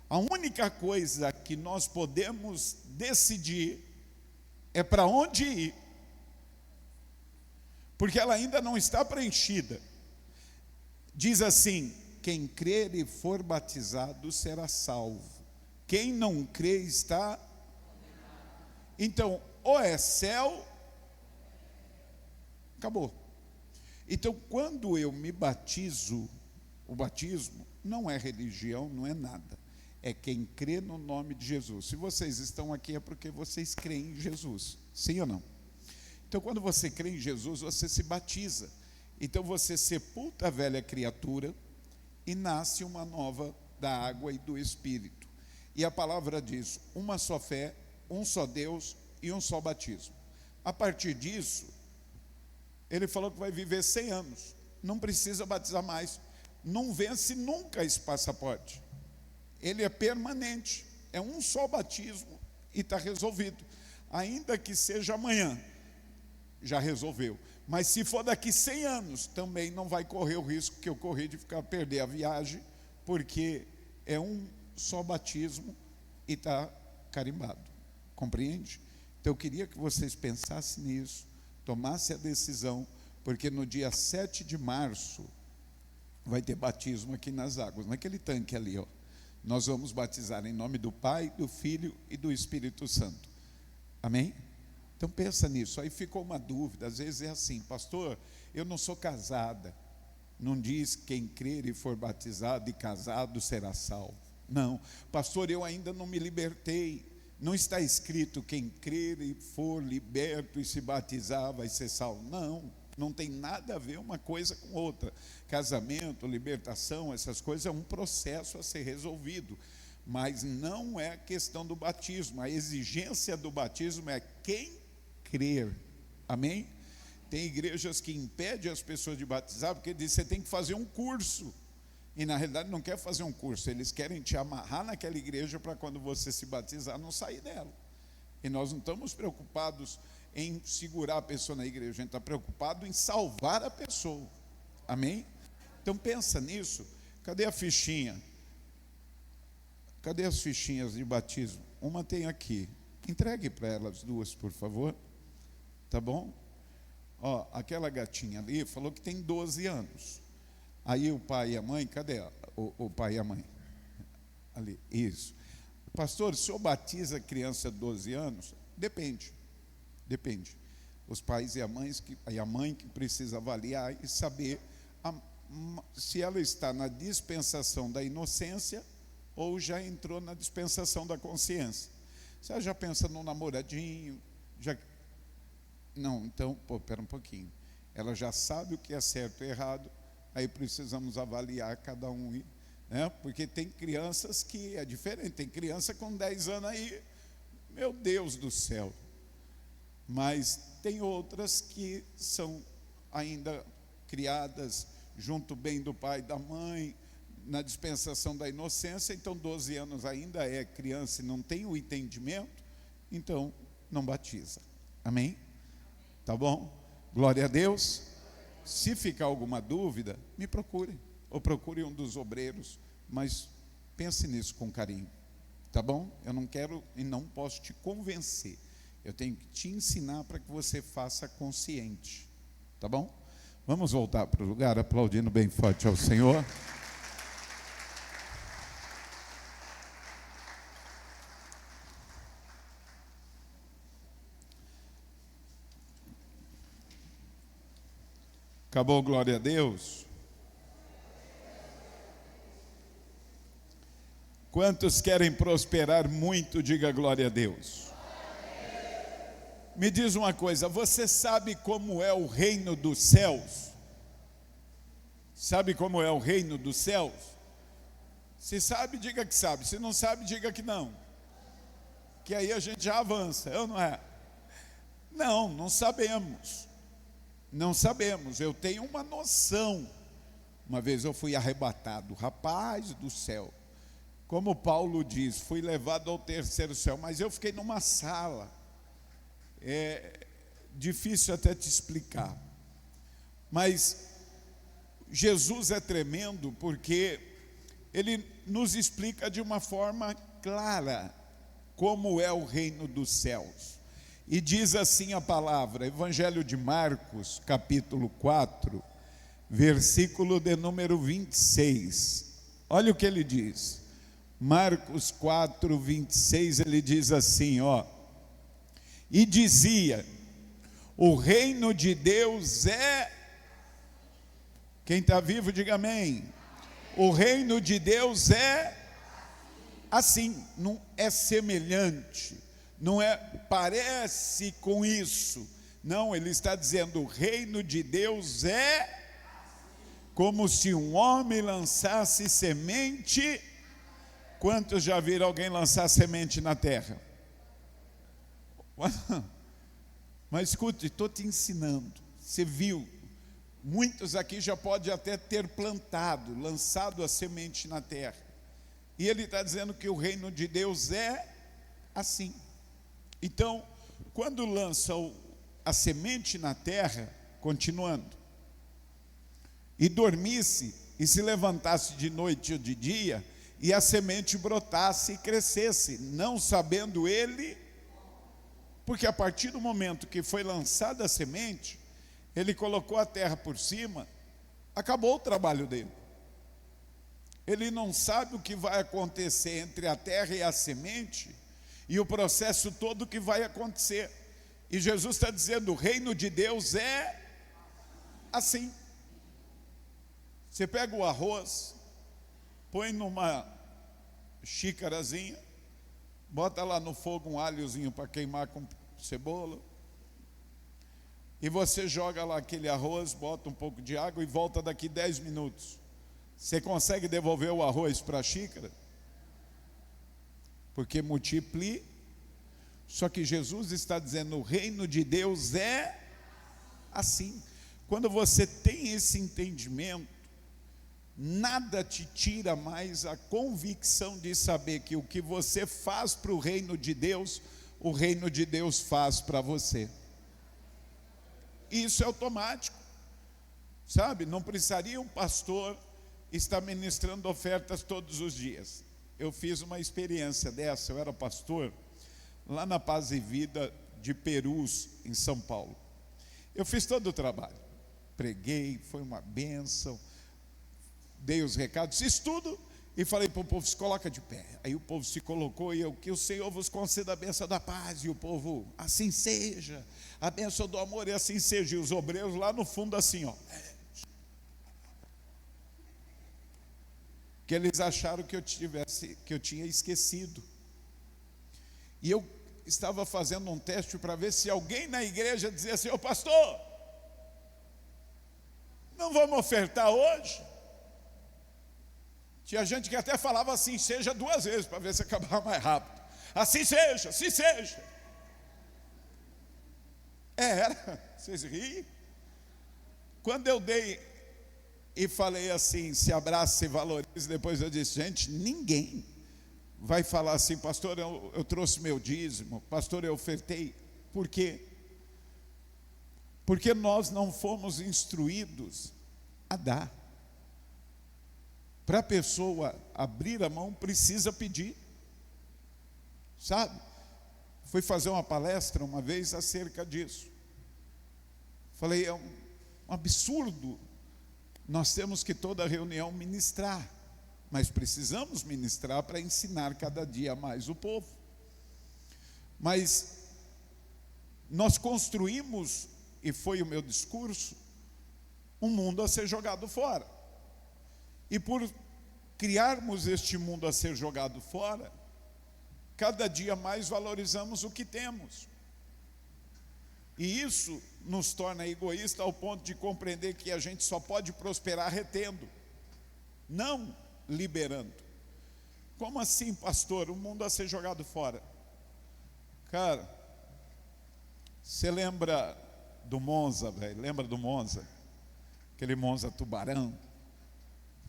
A única coisa que nós podemos decidir é para onde ir, porque ela ainda não está preenchida. Diz assim: quem crer e for batizado será salvo, quem não crer está. Então, ou é céu, acabou. Então, quando eu me batizo, o batismo não é religião, não é nada. É quem crê no nome de Jesus. Se vocês estão aqui é porque vocês creem em Jesus. Sim ou não? Então, quando você crê em Jesus, você se batiza. Então, você sepulta a velha criatura e nasce uma nova da água e do Espírito. E a palavra diz: uma só fé, um só Deus e um só batismo. A partir disso, ele falou que vai viver 100 anos. Não precisa batizar mais. Não vence nunca esse passaporte. Ele é permanente. É um só batismo e está resolvido. Ainda que seja amanhã, já resolveu. Mas se for daqui 100 anos, também não vai correr o risco que eu corri de perder a viagem, porque é um só batismo e está carimbado. Compreende? Então eu queria que vocês pensassem nisso, tomassem a decisão, porque no dia 7 de março vai ter batismo aqui nas águas, naquele tanque ali, ó. Nós vamos batizar em nome do Pai, do Filho e do Espírito Santo. Amém? Então pensa nisso. Aí ficou uma dúvida, às vezes é assim: pastor, eu não sou casada. Não diz quem crer e for batizado e casado será salvo. Não, pastor, eu ainda não me libertei. Não está escrito quem crer e for liberto e se batizar vai ser salvo. Não, não tem nada a ver uma coisa com outra. Casamento, libertação, essas coisas é um processo a ser resolvido. Mas não é a questão do batismo. A exigência do batismo é quem crer. Amém? Tem igrejas que impedem as pessoas de batizar, porque diz: você tem que fazer um curso. E na realidade não quer fazer um curso, eles querem te amarrar naquela igreja para quando você se batizar não sair dela. E nós não estamos preocupados em segurar a pessoa na igreja, a gente está preocupado em salvar a pessoa. Amém? Então pensa nisso. Cadê a fichinha? Cadê as fichinhas de batismo? Uma tem aqui. Entregue para elas duas, por favor. Tá bom? Ó, aquela gatinha ali falou que tem 12 anos. Aí o pai e a mãe, cadê o pai e a mãe? Ali, isso. Pastor, o senhor batiza criança de 12 anos? Depende. Os pais e a mãe que precisa avaliar e saber se ela está na dispensação da inocência ou já entrou na dispensação da consciência. Se ela já pensa no namoradinho, não, então, espera um pouquinho. Ela já sabe o que é certo e errado. Aí precisamos avaliar cada um, né? Porque tem crianças que é diferente. Tem criança com 10 anos aí, meu Deus do céu. Mas tem outras que são ainda criadas junto bem do pai e da mãe, na dispensação da inocência. Então 12 anos ainda é criança e não tem o entendimento, então não batiza. Amém? Tá bom? Glória a Deus. Se ficar alguma dúvida, me procure, ou procure um dos obreiros, mas pense nisso com carinho, tá bom? Eu não quero e não posso te convencer, eu tenho que te ensinar para que você faça consciente, tá bom? Vamos voltar para o lugar, aplaudindo bem forte ao Senhor. Acabou, glória a Deus. Quantos querem prosperar muito, diga glória a Deus. Me diz uma coisa, você sabe como é o reino dos céus? Sabe como é o reino dos céus? Se sabe, diga que sabe. Se não sabe, diga que não. Que aí a gente já avança, eu não é? Não sabemos. Não sabemos, eu tenho uma noção. Uma vez eu fui arrebatado, rapaz do céu. Como Paulo diz, fui levado ao terceiro céu, mas eu fiquei numa sala. É difícil até te explicar. Mas Jesus é tremendo porque Ele nos explica de uma forma clara como é o reino dos céus. E diz assim a palavra, Evangelho de Marcos, capítulo 4, versículo de número 26. Olha o que ele diz. Marcos 4, 26, ele diz assim, ó. E dizia, o reino de Deus é... Quem está vivo, diga amém. O reino de Deus é assim, não é semelhante. Não é, parece com isso, Não, ele está dizendo: o reino de Deus é como se um homem lançasse semente. Quantos já viram alguém lançar semente na terra? Mas escute, estou te ensinando. Você viu, muitos aqui já podem até ter plantado, lançado a semente na terra. E ele está dizendo que o reino de Deus é assim. Então, quando lança a semente na terra, continuando, e dormisse, e se levantasse de noite ou de dia, e a semente brotasse e crescesse, não sabendo ele, porque a partir do momento que foi lançada a semente, ele colocou a terra por cima, acabou o trabalho dele. Ele não sabe o que vai acontecer entre a terra e a semente, e o processo todo que vai acontecer. E Jesus está dizendo: o reino de Deus é assim. Você pega o arroz, põe numa xícarazinha, bota lá no fogo um alhozinho para queimar com cebola, e você joga lá aquele arroz, bota um pouco de água e volta daqui 10 minutos. Você consegue devolver o arroz para a xícara? Porque multiplica. Só que Jesus está dizendo: o reino de Deus é assim. Quando você tem esse entendimento, nada te tira mais a convicção de saber que o que você faz para o reino de Deus, o reino de Deus faz para você. Isso é automático, sabe? Não precisaria um pastor estar ministrando ofertas todos os dias. Eu fiz uma experiência dessa. Eu era pastor lá na Paz e Vida de Perus, em São Paulo. Eu fiz todo o trabalho, preguei, foi uma bênção, dei os recados, fiz tudo, e falei para o povo: se coloca de pé. Aí o povo se colocou, e eu: que o Senhor vos conceda a bênção da paz. E o povo: assim seja, a bênção do amor, e assim seja. E os obreiros lá no fundo assim, ó, que eles acharam que eu tinha esquecido. E eu estava fazendo um teste para ver se alguém na igreja dizia assim: ô pastor, não vamos ofertar hoje? Tinha gente que até falava assim seja 2 vezes, para ver se acabava mais rápido. Assim seja, assim seja. Era, vocês riem? Quando eu dei e falei assim: se abraça, se valorize, depois eu disse: gente, ninguém vai falar assim: pastor, eu trouxe meu dízimo, pastor, eu ofertei. Por quê? Porque nós não fomos instruídos a dar. Para a pessoa abrir a mão, precisa pedir, sabe? Fui fazer uma palestra uma vez acerca disso. Falei: é um absurdo, nós temos que toda reunião ministrar, mas precisamos ministrar para ensinar cada dia mais o povo. Mas nós construímos, e foi o meu discurso, um mundo a ser jogado fora. E por criarmos este mundo a ser jogado fora, cada dia mais valorizamos o que temos. E isso nos torna egoísta ao ponto de compreender que a gente só pode prosperar retendo, não liberando. Como assim, pastor? O mundo a ser jogado fora. Cara, você lembra do Monza, velho? Lembra do Monza? Aquele Monza tubarão.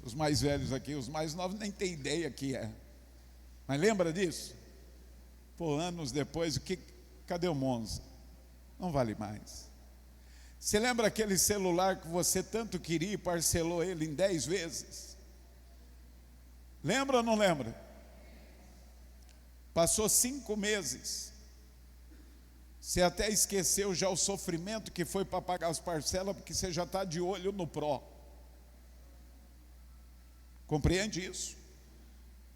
Os mais velhos aqui, os mais novos nem têm ideia que é. Mas lembra disso? Pô, anos depois, cadê o Monza? Não vale mais. Você lembra aquele celular que você tanto queria e parcelou ele em 10 vezes? Lembra ou não lembra? Passou 5 meses. Você até esqueceu já o sofrimento que foi para pagar as parcelas, porque você já está de olho no Pro. Compreende isso?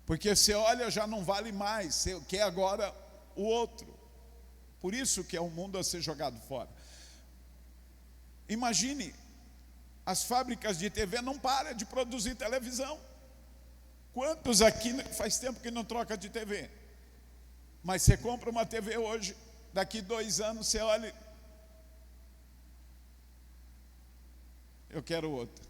Porque você olha, já não vale mais, você quer agora o outro. Por isso que é um mundo a ser jogado fora. Imagine, as fábricas de TV não param de produzir televisão. Quantos aqui faz tempo que não troca de TV? Mas você compra uma TV hoje, daqui 2 anos você olha, Eu quero outra.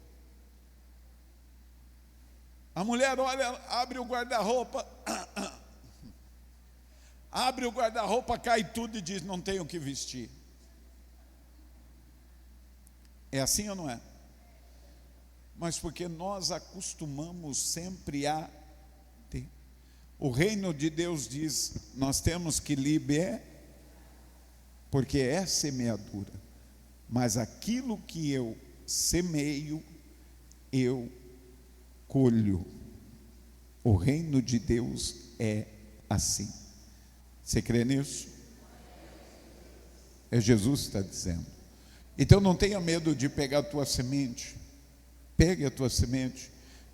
A mulher olha, abre o guarda-roupa, abre o guarda-roupa, cai tudo e diz: não tenho o que vestir. É assim ou não é? Mas porque nós acostumamos sempre a ter. O reino de Deus diz: nós temos que liberar, porque é semeadura. Mas aquilo que eu semeio, eu colho. O reino de Deus é assim. Você crê nisso? É Jesus que está dizendo. Então não tenha medo de pegar a tua semente. Pegue a tua semente,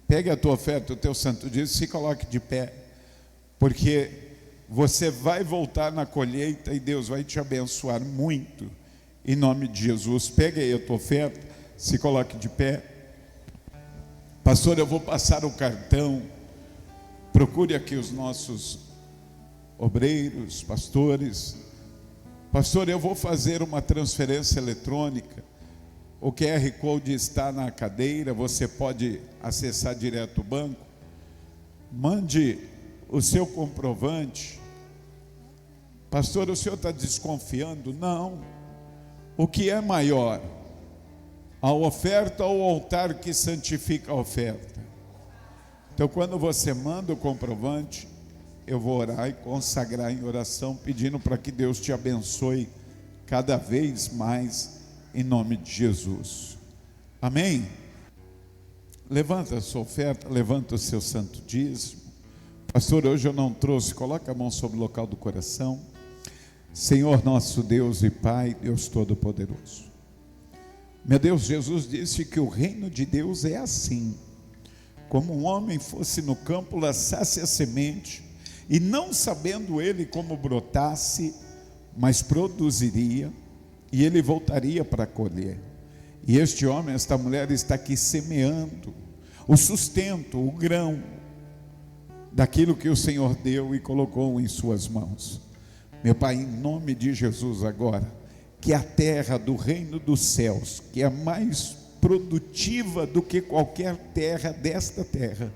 pegue a tua oferta, o teu santo dízimo, se coloque de pé, porque você vai voltar na colheita e Deus vai te abençoar muito, em nome de Jesus. Pegue aí a tua oferta, se coloque de pé. Pastor, eu vou passar o cartão. Procure aqui os nossos obreiros, pastores. Pastor, eu vou fazer uma transferência eletrônica. O QR Code está na cadeira, você pode acessar direto o banco. Mande o seu comprovante. Pastor, o senhor está desconfiando? Não. O que é maior? A oferta ou o altar que santifica a oferta? Então, quando você manda o comprovante, eu vou orar e consagrar em oração, pedindo para que Deus te abençoe cada vez mais, em nome de Jesus. Amém? Levanta a sua oferta, levanta o seu santo dízimo. Pastor, hoje eu não trouxe. Coloca a mão sobre o local do coração. Senhor nosso Deus e Pai, Deus Todo-Poderoso, meu Deus, Jesus disse que o reino de Deus é assim: como um homem fosse no campo, lançasse a semente, e não sabendo ele como brotasse, mas produziria, e ele voltaria para colher. E este homem, esta mulher está aqui semeando o sustento, o grão daquilo que o Senhor deu e colocou em suas mãos. Meu Pai, em nome de Jesus agora, que a terra do reino dos céus, que é mais produtiva do que qualquer terra desta terra,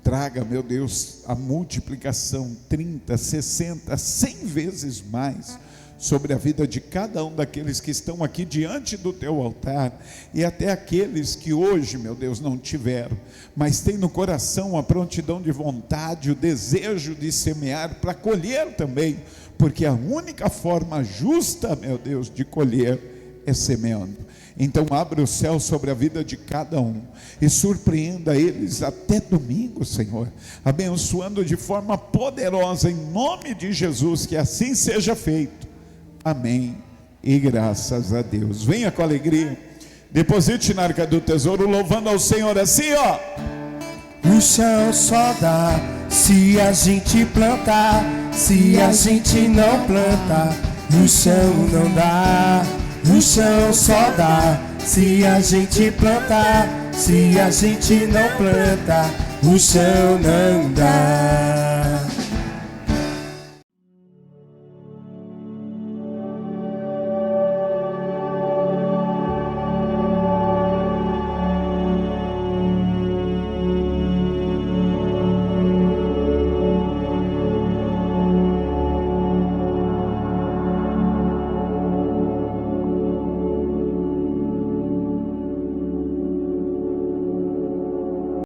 traga, meu Deus, a multiplicação 30, 60, 100 vezes mais sobre a vida de cada um daqueles que estão aqui diante do teu altar, e até aqueles que hoje, meu Deus, não tiveram, mas têm no coração a prontidão de vontade, o desejo de semear para colher também, porque a única forma justa, meu Deus, de colher é semeando. Então abra o céu sobre a vida de cada um e surpreenda eles até domingo, Senhor, abençoando de forma poderosa, em nome de Jesus, que assim seja feito. Amém e graças a Deus. Venha com alegria, deposite na arca do tesouro, louvando ao Senhor assim, ó. O chão só dá se a gente plantar. Se a gente não planta, o chão não dá. O chão só dá se a gente plantar. Se a gente não planta, o chão não dá.